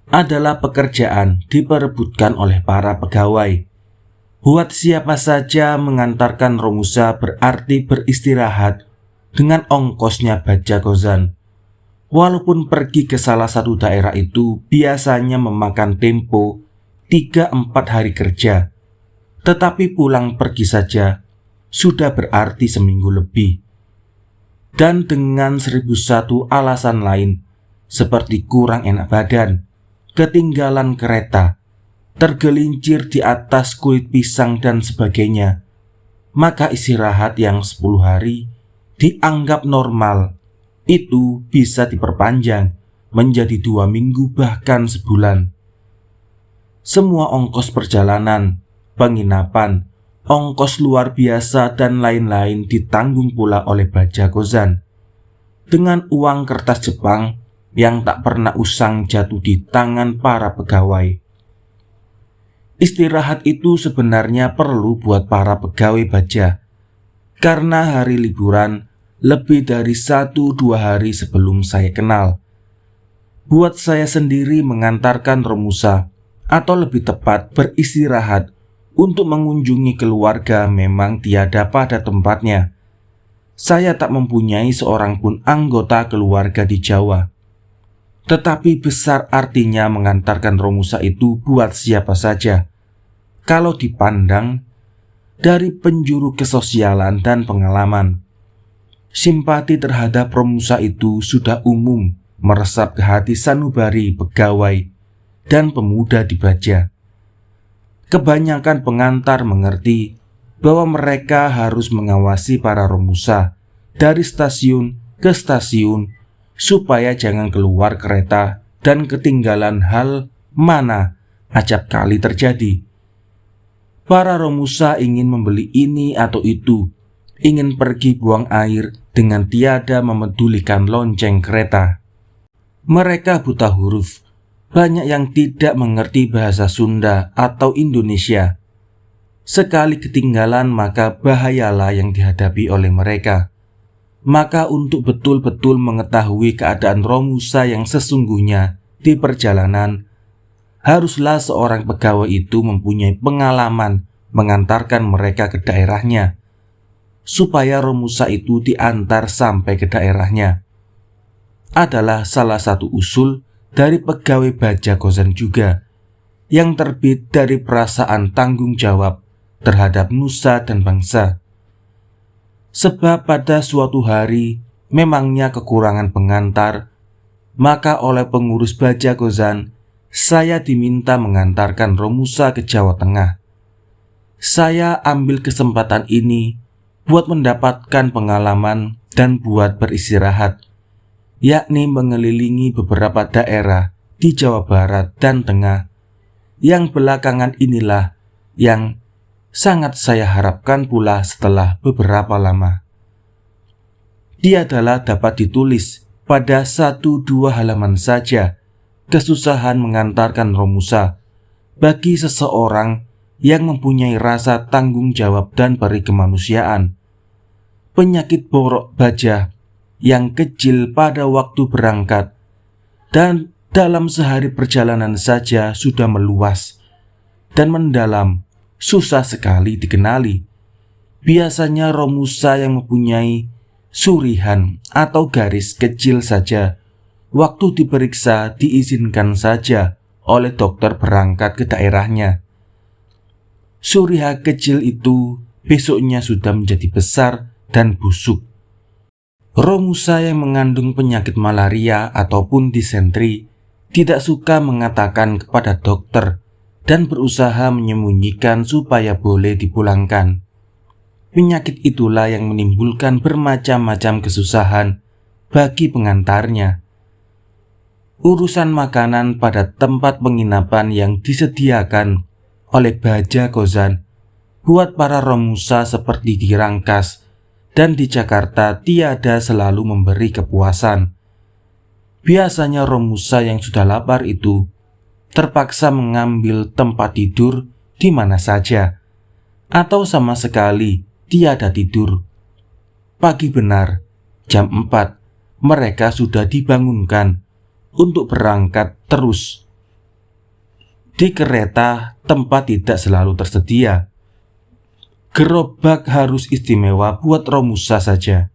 adalah pekerjaan diperebutkan oleh para pegawai. Buat siapa saja mengantarkan romusa berarti beristirahat dengan ongkosnya Bajagosan. Walaupun pergi ke salah satu daerah itu biasanya memakan tempo 3-4 hari kerja, tetapi pulang pergi saja sudah berarti seminggu lebih. Dan dengan 1001 alasan lain, seperti kurang enak badan, ketinggalan kereta, tergelincir di atas kulit pisang dan sebagainya, maka istirahat yang 10 hari dianggap normal itu bisa diperpanjang menjadi 2 minggu bahkan sebulan. Semua ongkos perjalanan, penginapan, ongkos luar biasa dan lain-lain ditanggung pula oleh Baja Kozan dengan uang kertas Jepang yang tak pernah usang jatuh di tangan para pegawai. Istirahat itu sebenarnya perlu buat para pegawai Baja, karena hari liburan lebih dari 1-2 hari sebelum saya kenal. Buat saya sendiri mengantarkan Romusa, atau lebih tepat beristirahat untuk mengunjungi keluarga memang tiada pada tempatnya. Saya tak mempunyai seorang pun anggota keluarga di Jawa. Tetapi besar artinya mengantarkan Romusa itu buat siapa saja, kalau dipandang dari penjuru kesosialan dan pengalaman. Simpati terhadap Romusa itu sudah umum meresap ke hati sanubari pegawai dan pemuda di Baja. Kebanyakan pengantar mengerti bahwa mereka harus mengawasi para Romusa dari stasiun ke stasiun supaya jangan keluar kereta dan ketinggalan hal mana acap kali terjadi. Para Romusa ingin membeli ini atau itu, ingin pergi buang air dengan tiada memedulikan lonceng kereta. Mereka buta huruf, banyak yang tidak mengerti bahasa Sunda atau Indonesia. Sekali ketinggalan maka bahayalah yang dihadapi oleh mereka. Maka untuk betul-betul mengetahui keadaan Romusa yang sesungguhnya di perjalanan, haruslah seorang pegawai itu mempunyai pengalaman mengantarkan mereka ke daerahnya, supaya Romusa itu diantar sampai ke daerahnya. Adalah salah satu usul dari pegawai Baja Kozan juga, yang terbit dari perasaan tanggung jawab terhadap nusa dan bangsa. Sebab pada suatu hari memangnya kekurangan pengantar, maka oleh pengurus Baja Kozan saya diminta mengantarkan Romusa ke Jawa Tengah. Saya ambil kesempatan ini buat mendapatkan pengalaman dan buat beristirahat, yakni mengelilingi beberapa daerah di Jawa Barat dan Tengah, yang belakangan inilah yang sangat saya harapkan pula setelah beberapa lama. Dia adalah dapat ditulis pada 1-2 halaman saja kesusahan mengantarkan Romusa bagi seseorang yang mempunyai rasa tanggung jawab dan peri kemanusiaan. Penyakit borok Baja yang kecil pada waktu berangkat dan dalam sehari perjalanan saja sudah meluas dan mendalam, susah sekali dikenali. Biasanya Romusa yang mempunyai surihan atau garis kecil saja, waktu diperiksa diizinkan saja oleh dokter berangkat ke daerahnya. Suriha kecil itu besoknya sudah menjadi besar dan busuk. Romusa yang mengandung penyakit malaria ataupun disentri tidak suka mengatakan kepada dokter dan berusaha menyembunyikan supaya boleh dipulangkan. Penyakit itulah yang menimbulkan bermacam-macam kesusahan bagi pengantarnya. Urusan makanan pada tempat penginapan yang disediakan oleh Baja Kozan buat para Romusa seperti di Rangkas dan di Jakarta tiada selalu memberi kepuasan. Biasanya Romusa yang sudah lapar itu terpaksa mengambil tempat tidur di mana saja, atau sama sekali tiada tidur. Pagi benar, jam 4, mereka sudah dibangunkan untuk berangkat terus. Di kereta tempat tidak selalu tersedia. Gerobak harus istimewa buat Romusa saja.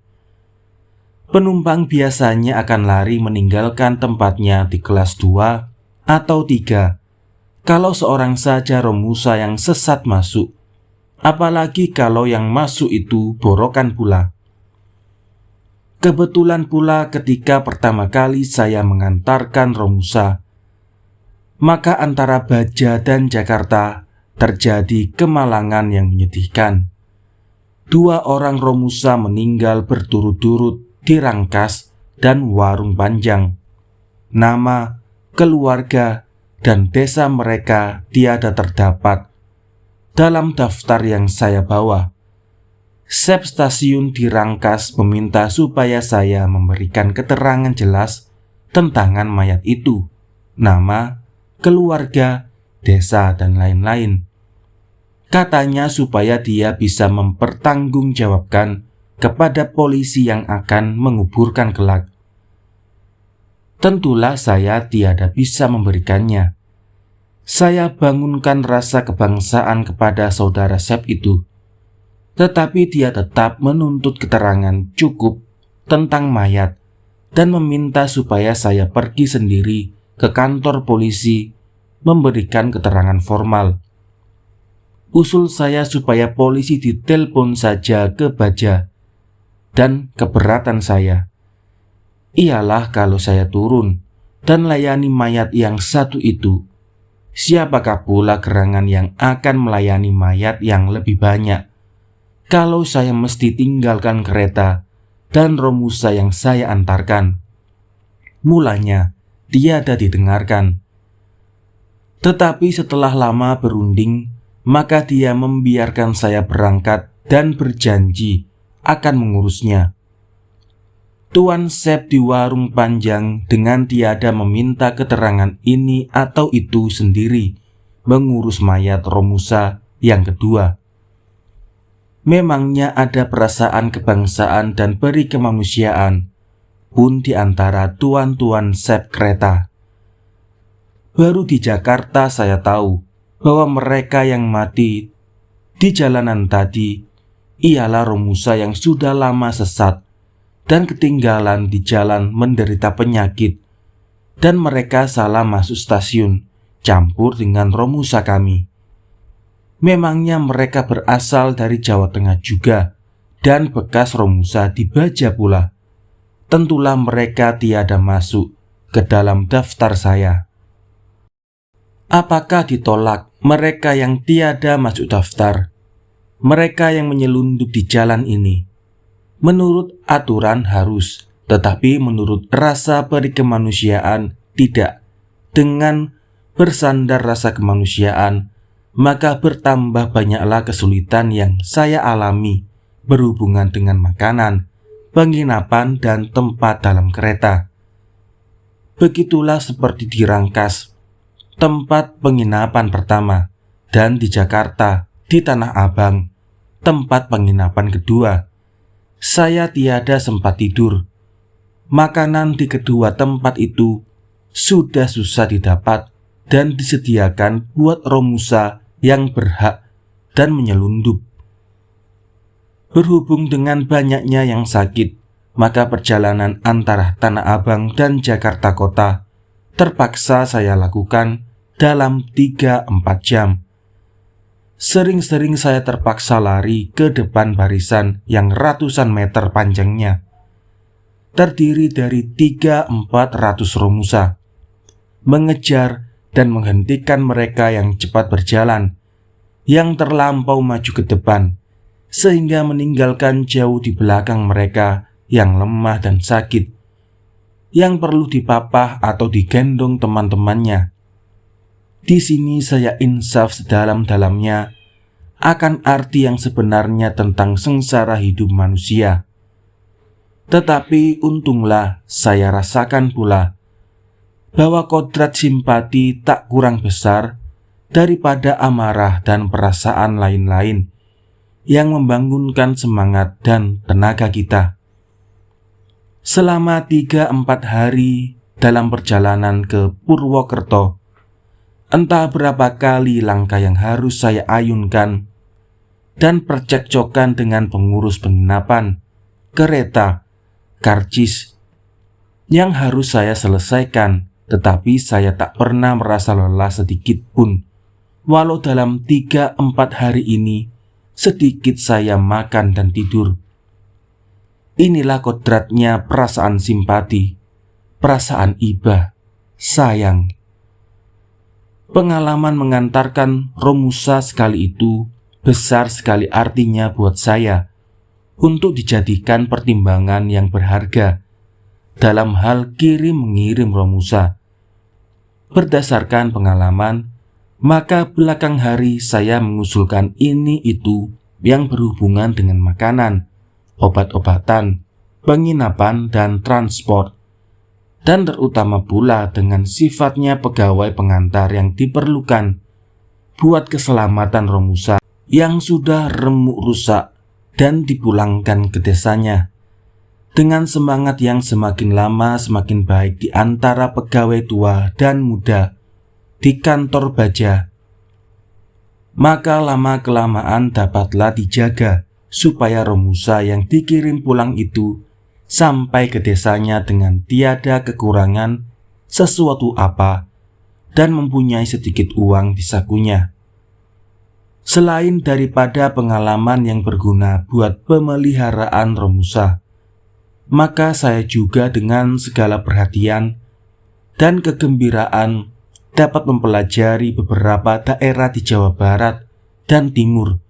Penumpang biasanya akan lari meninggalkan tempatnya di kelas 2 atau 3 kalau seorang saja Romusa yang sesat masuk, apalagi kalau yang masuk itu borokan pula. Kebetulan pula ketika pertama kali saya mengantarkan Romusa, maka antara Baja dan Jakarta terjadi kemalangan yang menyedihkan. 2 orang Romusa meninggal berturut-turut di Rangkas dan Warung Panjang. Nama, keluarga, dan desa mereka tiada terdapat dalam daftar yang saya bawa. Sep stasiun dirangkas meminta supaya saya memberikan keterangan jelas tentang mayat itu, nama, keluarga, desa, dan lain-lain. Katanya supaya dia bisa mempertanggungjawabkan kepada polisi yang akan menguburkan kelak. Tentulah saya tiada bisa memberikannya. Saya bangunkan rasa kebangsaan kepada saudara Sep itu, tetapi dia tetap menuntut keterangan cukup tentang mayat dan meminta supaya saya pergi sendiri ke kantor polisi memberikan keterangan formal. Usul saya supaya polisi ditelepon saja ke Baja, dan keberatan saya ialah kalau saya turun dan layani mayat yang satu itu, siapakah pula gerangan yang akan melayani mayat yang lebih banyak kalau saya mesti tinggalkan kereta dan Romusa yang saya antarkan? Mulanya tiada didengarkan. Tetapi setelah lama berunding, maka dia membiarkan saya berangkat dan berjanji akan mengurusnya. Tuan Sep di Warung Panjang dengan tiada meminta keterangan ini atau itu sendiri mengurus mayat Romusa yang kedua. Memangnya ada perasaan kebangsaan dan peri kemanusiaan pun di antara tuan-tuan Sep kereta. Baru di Jakarta saya tahu bahwa mereka yang mati di jalanan tadi ialah Romusa yang sudah lama sesat dan ketinggalan di jalan menderita penyakit, dan mereka salah masuk stasiun campur dengan Romusa kami. Memangnya mereka berasal dari Jawa Tengah juga, dan bekas Romusa di Baja pula. Tentulah mereka tiada masuk ke dalam daftar saya. Apakah ditolak mereka yang tiada masuk daftar? Mereka yang menyelundup di jalan ini. Menurut aturan harus, tetapi menurut rasa perikemanusiaan tidak. Dengan bersandar rasa kemanusiaan, maka bertambah banyaklah kesulitan yang saya alami berhubungan dengan makanan, penginapan, dan tempat dalam kereta. Begitulah seperti dirangkas tempat penginapan pertama, dan di Jakarta, di Tanah Abang, tempat penginapan kedua. Saya tiada sempat tidur. Makanan di kedua tempat itu sudah susah didapat dan disediakan buat Romusa yang berhak dan menyelundup. Berhubung dengan banyaknya yang sakit, maka perjalanan antara Tanah Abang dan Jakarta Kota terpaksa saya lakukan dalam 3-4 jam. Sering-sering saya terpaksa lari ke depan barisan yang ratusan meter panjangnya, terdiri dari 300-400 Romusa, mengejar dan menghentikan mereka yang cepat berjalan, yang terlampau maju ke depan, sehingga meninggalkan jauh di belakang mereka yang lemah dan sakit, yang perlu dipapah atau digendong teman-temannya. Di sini saya insaf sedalam-dalamnya akan arti yang sebenarnya tentang sengsara hidup manusia. Tetapi untunglah saya rasakan pula bahwa kodrat simpati tak kurang besar daripada amarah dan perasaan lain-lain yang membangunkan semangat dan tenaga kita. Selama 3-4 hari dalam perjalanan ke Purwokerto, entah berapa kali langkah yang harus saya ayunkan dan percekcokan dengan pengurus penginapan, kereta, karcis yang harus saya selesaikan, tetapi saya tak pernah merasa lelah sedikit pun. Walau dalam 3-4 hari ini sedikit saya makan dan tidur. Inilah kodratnya perasaan simpati, perasaan iba, sayang. Pengalaman mengantarkan Romusa sekali itu besar sekali artinya buat saya untuk dijadikan pertimbangan yang berharga dalam hal kirim-mengirim Romusa. Berdasarkan pengalaman, maka belakang hari saya mengusulkan ini itu yang berhubungan dengan makanan, obat-obatan, penginapan, dan transport, dan terutama pula dengan sifatnya pegawai pengantar yang diperlukan buat keselamatan Romusa yang sudah remuk rusak dan dipulangkan ke desanya. Dengan semangat yang semakin lama semakin baik di antara pegawai tua dan muda di kantor baja, maka lama-kelamaan dapatlah dijaga supaya Romusa yang dikirim pulang itu sampai ke desanya dengan tiada kekurangan sesuatu apa dan mempunyai sedikit uang di sakunya. Selain daripada pengalaman yang berguna buat pemeliharaan Romusa, maka saya juga dengan segala perhatian dan kegembiraan dapat mempelajari beberapa daerah di Jawa Barat dan Timur.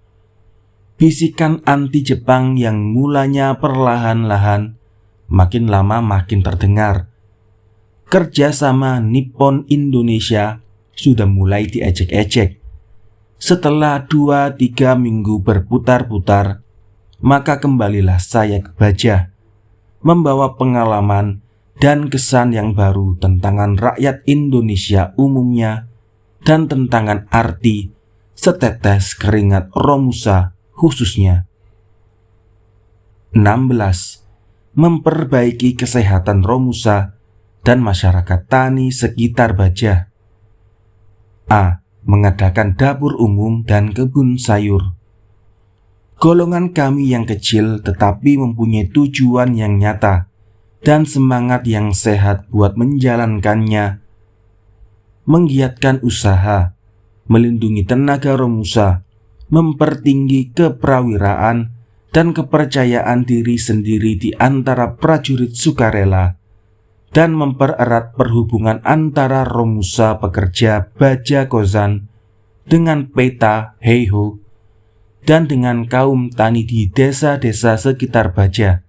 Bisikan anti Jepang yang mulanya perlahan-lahan, makin lama makin terdengar. Kerjasama Nippon Indonesia sudah mulai diejek-ejek. Setelah 2-3 minggu berputar-putar, maka kembalilah saya ke baja, membawa pengalaman dan kesan yang baru tentang rakyat Indonesia umumnya dan tentang arti setetes keringat Romusa khususnya. 16. Memperbaiki kesehatan Romusa dan masyarakat tani sekitar baja. A. Mengadakan dapur umum dan kebun sayur. Golongan kami yang kecil tetapi mempunyai tujuan yang nyata dan semangat yang sehat buat menjalankannya, menggiatkan usaha, melindungi tenaga Romusa, mempertinggi keprawiraan dan kepercayaan diri sendiri di antara prajurit sukarela, dan mempererat perhubungan antara Romusa pekerja baja Kozan dengan Peta Heiho dan dengan kaum tani di desa-desa sekitar baja.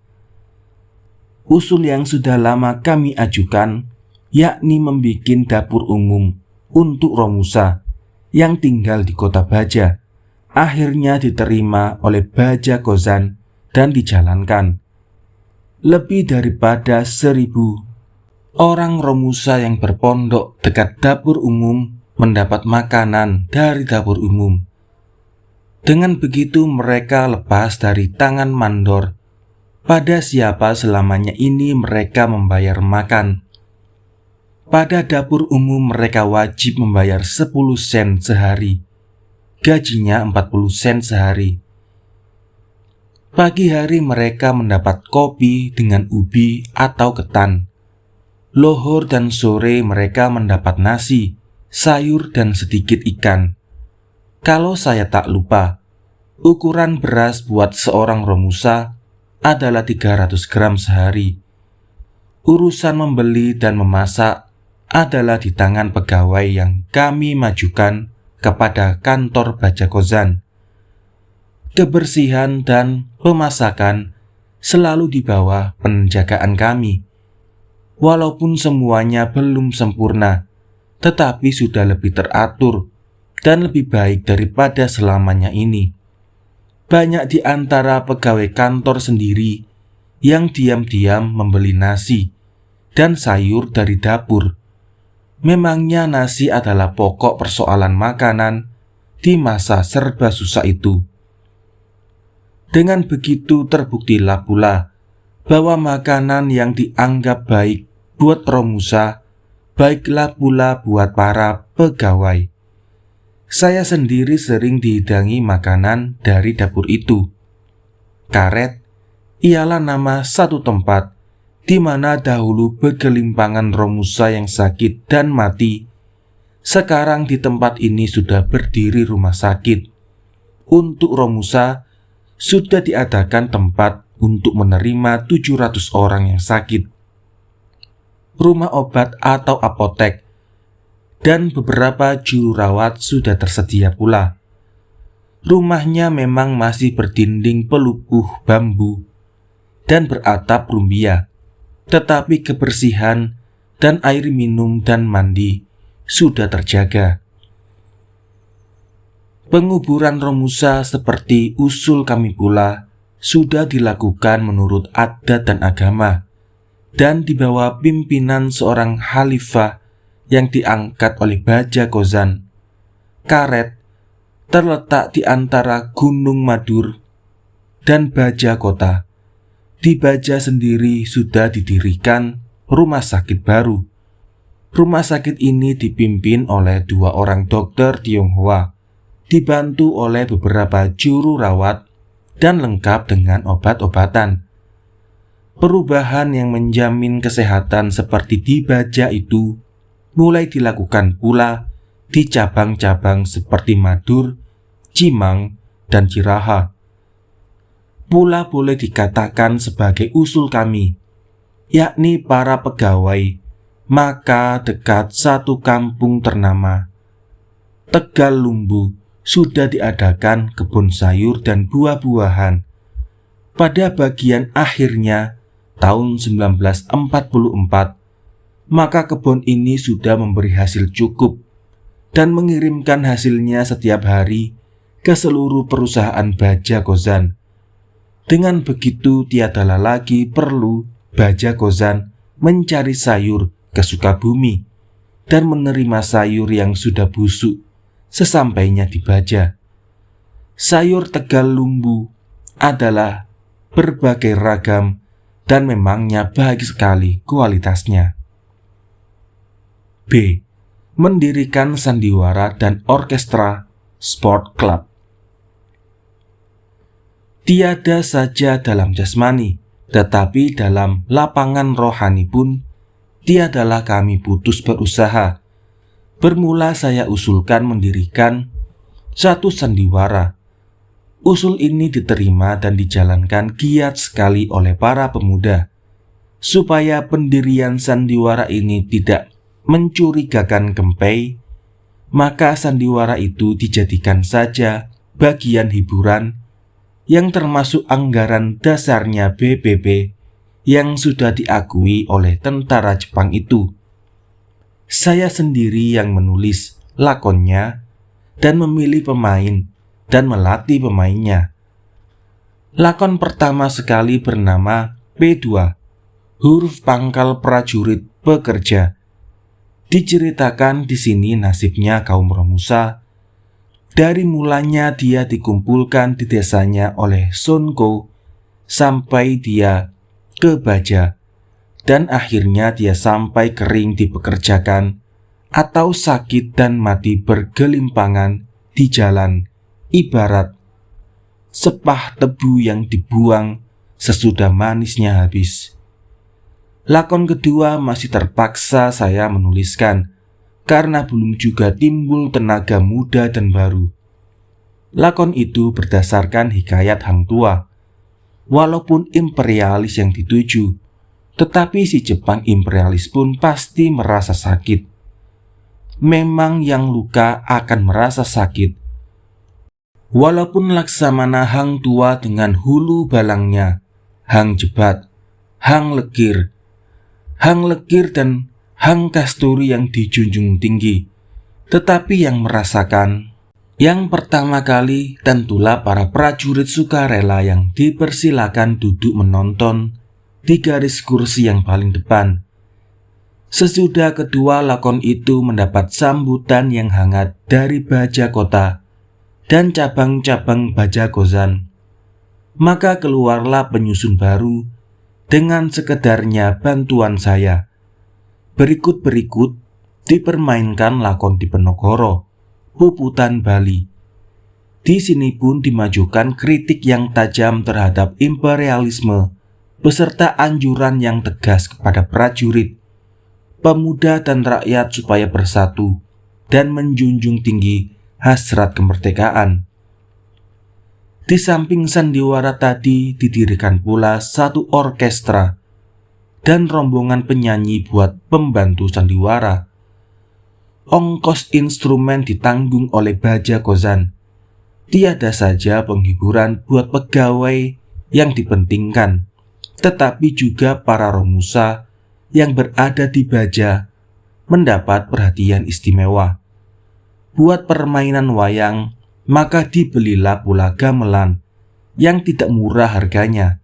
Usul yang sudah lama kami ajukan, yakni membuat dapur umum untuk Romusa yang tinggal di kota baja, akhirnya diterima oleh baja Kozan dan dijalankan. Lebih daripada 1.000 orang Romusa yang berpondok dekat dapur umum mendapat makanan dari dapur umum. Dengan begitu mereka lepas dari tangan mandor pada siapa selamanya ini mereka membayar makan. Pada dapur umum mereka wajib membayar 10 sen sehari, gajinya 40 sen sehari. Pagi hari mereka mendapat kopi dengan ubi atau ketan. Lohor dan sore mereka mendapat nasi, sayur dan sedikit ikan. Kalau saya tak lupa, ukuran beras buat seorang Romusa adalah 300 gram sehari. Urusan membeli dan memasak adalah di tangan pegawai yang kami majukan kepada kantor baja Kozan. Kebersihan dan pemasakan selalu di bawah penjagaan kami. Walaupun semuanya belum sempurna, tetapi sudah lebih teratur dan lebih baik daripada selamanya ini. Banyak di antara pegawai kantor sendiri yang diam-diam membeli nasi dan sayur dari dapur. Memangnya nasi adalah pokok persoalan makanan di masa serba susah itu. Dengan begitu terbuktilah pula bahwa makanan yang dianggap baik buat Romusa, baiklah pula buat para pegawai. Saya sendiri sering dihidangi makanan dari dapur itu. Karet ialah nama satu tempat di mana dahulu bergelimpangan Romusa yang sakit dan mati. Sekarang di tempat ini sudah berdiri rumah sakit. Untuk Romusa sudah diadakan tempat untuk menerima 700 orang yang sakit. Rumah obat atau apotek dan beberapa juru rawat sudah tersedia pula. Rumahnya memang masih berdinding pelupuh bambu dan beratap rumbia. tetapi kebersihan dan air minum dan mandi sudah terjaga. Penguburan Romusa seperti usul kami pula sudah dilakukan menurut adat dan agama, dan di bawah pimpinan seorang khalifah yang diangkat oleh Baja Kozan. Karet terletak di antara Gunung Madur dan Baja Kota. Di Baja sendiri sudah didirikan rumah sakit baru. Rumah sakit ini dipimpin oleh 2 orang dokter Tionghoa, dibantu oleh beberapa juru rawat dan lengkap dengan obat-obatan. Perubahan yang menjamin kesehatan seperti di Baja itu mulai dilakukan pula di cabang-cabang seperti Madur, Cimang, dan Ciraha. Pula boleh dikatakan sebagai usul kami, yakni para pegawai, maka dekat satu kampung ternama Tegal Lumbu sudah diadakan kebun sayur dan buah-buahan. Pada bagian akhirnya tahun 1944, maka kebun ini sudah memberi hasil cukup dan mengirimkan hasilnya setiap hari ke seluruh perusahaan Baja Kozan. Dengan begitu tiadalah lagi perlu Baja Kozan mencari sayur ke Sukabumi dan menerima sayur yang sudah busuk sesampainya di Baja. Sayur Tegal Lumbu adalah berbagai ragam dan memangnya baik sekali kualitasnya. B. Mendirikan sandiwara dan orkestra sport club. Tiada saja dalam jasmani, tetapi dalam lapangan rohani pun tiadalah kami putus berusaha. Bermula saya usulkan mendirikan satu sandiwara. Usul ini diterima dan dijalankan giat sekali oleh para pemuda. Supaya pendirian sandiwara ini tidak mencurigakan Kempei, maka sandiwara itu dijadikan saja bagian hiburan yang termasuk anggaran dasarnya BPP yang sudah diakui oleh tentara Jepang itu. Saya sendiri yang menulis lakonnya dan memilih pemain dan melatih pemainnya. Lakon pertama sekali bernama P2, huruf pangkal prajurit bekerja. Diceritakan di sini nasibnya kaum Romusa. Dari mulanya dia dikumpulkan di desanya oleh Sonko sampai dia ke Baja, dan akhirnya dia sampai kering dipekerjakan atau sakit dan mati bergelimpangan di jalan, ibarat sepah tebu yang dibuang sesudah manisnya habis. Lakon kedua masih terpaksa saya menuliskan karena belum juga timbul tenaga muda dan baru. Lakon itu berdasarkan hikayat Hang Tua. Walaupun imperialis yang dituju, tetapi si Jepang imperialis pun pasti merasa sakit. Memang yang luka akan merasa sakit. Walaupun Laksamana Hang Tua dengan hulu balangnya, Hang Jebat, Hang Lekir dan Hang Kasturi yang dijunjung tinggi, tetapi yang merasakan yang pertama kali tentulah para prajurit sukarela yang dipersilakan duduk menonton di garis kursi yang paling depan. Sesudah kedua lakon itu mendapat sambutan yang hangat dari Baja Kota dan cabang-cabang Baja Kozan, maka keluarlah penyusun baru dengan sekedarnya bantuan saya. Berikut-berikut dipermainkan lakon Diponegoro, Puputan Bali. Di sini pun dimajukan kritik yang tajam terhadap imperialisme beserta anjuran yang tegas kepada prajurit, pemuda dan rakyat supaya bersatu dan menjunjung tinggi hasrat kemerdekaan. Di samping sandiwara tadi didirikan pula satu orkestra dan rombongan penyanyi buat pembantu sandiwara. Ongkos instrumen ditanggung oleh Baja Kozan. Tiada saja penghiburan buat pegawai yang dipentingkan. tetapi juga para Romusa yang berada di baja mendapat perhatian istimewa. Buat permainan wayang, maka dibelilah pula gamelan yang tidak murah harganya.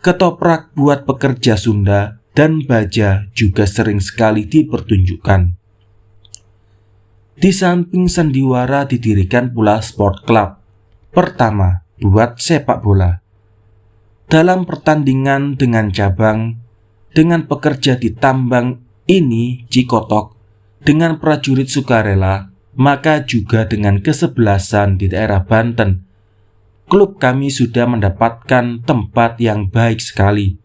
Ketoprak buat pekerja Sunda dan baja juga sering sekali dipertunjukkan. Di samping sandiwara didirikan pula sport club. Pertama, buat sepak bola. Dalam pertandingan dengan cabang, dengan pekerja di tambang ini Cikotok, dengan prajurit sukarela, maka juga dengan kesebelasan di daerah Banten, klub kami sudah mendapatkan tempat yang baik sekali.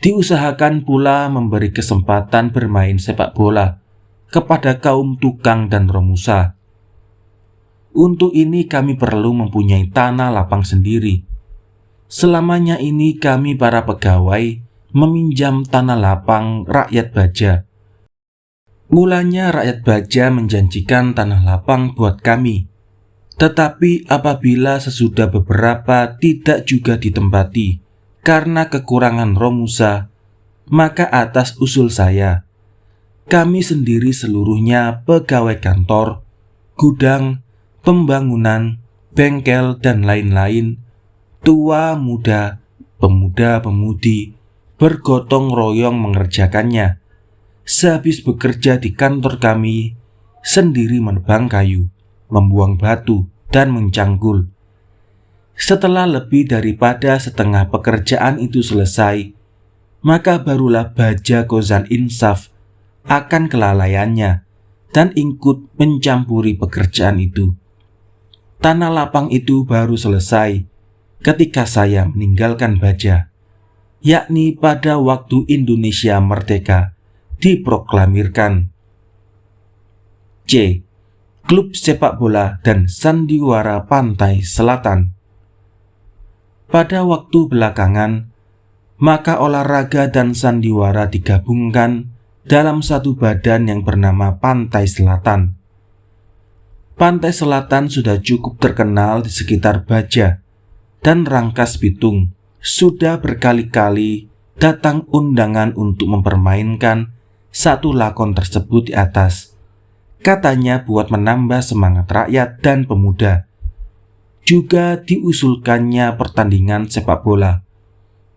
Diusahakan pula memberi kesempatan bermain sepak bola kepada kaum tukang dan Romusa. Untuk ini kami perlu mempunyai tanah lapang sendiri. Selamanya ini kami para pegawai meminjam tanah lapang rakyat baja. Mulanya rakyat baja menjanjikan tanah lapang buat kami, tetapi apabila sesudah beberapa tidak juga ditempati karena kekurangan Romusa, maka atas usul saya, kami sendiri seluruhnya pegawai kantor, gudang, pembangunan, bengkel, dan lain-lain, tua muda, pemuda-pemudi, bergotong royong mengerjakannya. Sehabis bekerja di kantor kami, sendiri menebang kayu, membuang batu, dan mencangkul. Setelah lebih daripada setengah pekerjaan itu selesai, maka barulah baja Kozan Insaf akan kelalaiannya dan ikut mencampuri pekerjaan itu. Tanah lapang itu baru selesai ketika saya meninggalkan baja, yakni pada waktu Indonesia merdeka diproklamirkan. C. Klub sepak bola dan sandiwara pantai selatan. Pada waktu belakangan, maka olahraga dan sandiwara digabungkan dalam satu badan yang bernama Pantai Selatan. Pantai Selatan sudah cukup terkenal di sekitar Baja dan Rangkas Bitung. Sudah berkali-kali datang undangan untuk mempermainkan satu lakon tersebut di atas. Katanya buat menambah semangat rakyat dan pemuda. Juga diusulkannya pertandingan sepak bola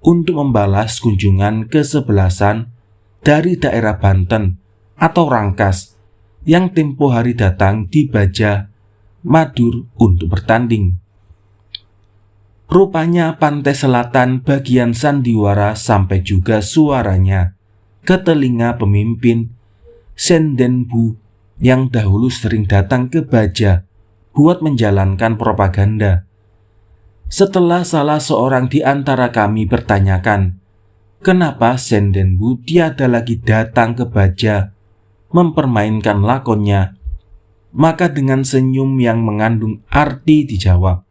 untuk membalas kunjungan kesebelasan dari daerah Banten atau Rangkas yang tempo hari datang di Baja, Madur untuk bertanding. Rupanya Pantai Selatan bagian sandiwara sampai juga suaranya ke telinga pemimpin Sendenbu yang dahulu sering datang ke Baja buat menjalankan propaganda. Setelah salah seorang di antara kami bertanyakan, kenapa Sendenbu tiada lagi datang ke Baja mempermainkan lakonnya, maka dengan senyum yang mengandung arti dijawab,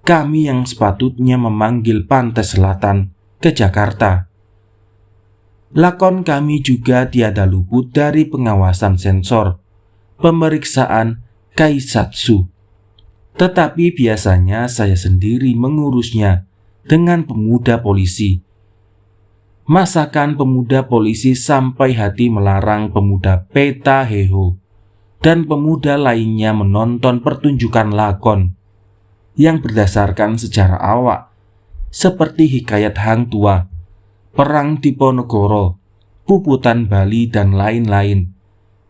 kami yang sepatutnya memanggil Pantai Selatan ke Jakarta. Lakon kami juga tiada luput dari pengawasan sensor, pemeriksaan kaisatsu. Tetapi biasanya saya sendiri mengurusnya dengan pemuda polisi. Masakan pemuda polisi sampai hati melarang pemuda Peta Heho dan pemuda lainnya menonton pertunjukan lakon yang berdasarkan sejarah awak, seperti Hikayat Hang Tua, Perang Diponegoro, Puputan Bali, dan lain-lain.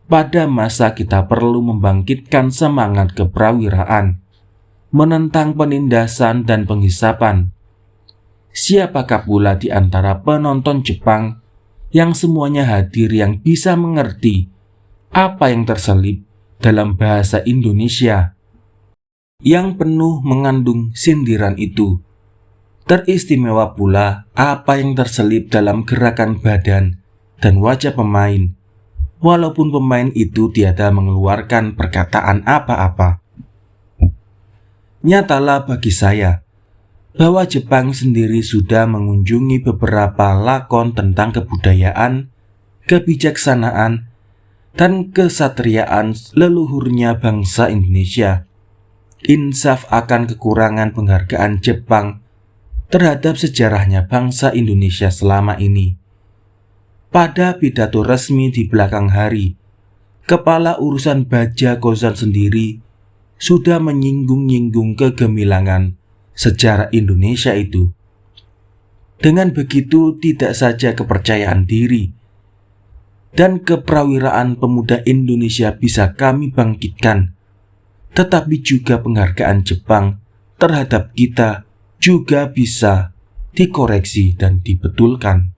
Pada masa kita perlu membangkitkan semangat keprawiraan, menentang penindasan dan penghisapan. Siapakah pula di antara penonton Jepang yang semuanya hadir yang bisa mengerti apa yang terselip dalam bahasa Indonesia yang penuh mengandung sindiran itu? Teristimewa pula apa yang terselip dalam gerakan badan dan wajah pemain, walaupun pemain itu tiada mengeluarkan perkataan apa-apa. Nyatalah bagi saya bahwa Jepang sendiri sudah mengunjungi beberapa lakon tentang kebudayaan, kebijaksanaan, dan kesatriaan leluhurnya bangsa Indonesia. Insaf akan kekurangan penghargaan Jepang terhadap sejarahnya bangsa Indonesia selama ini. Pada pidato resmi di belakang hari, Kepala Urusan Baja Ghosal sendiri sudah menyinggung-nyinggung kegemilangan sejarah Indonesia itu. Dengan begitu, tidak saja kepercayaan diri dan keprawiraan pemuda Indonesia bisa kami bangkitkan, tetapi juga penghargaan Jepang terhadap kita juga bisa dikoreksi dan dibetulkan.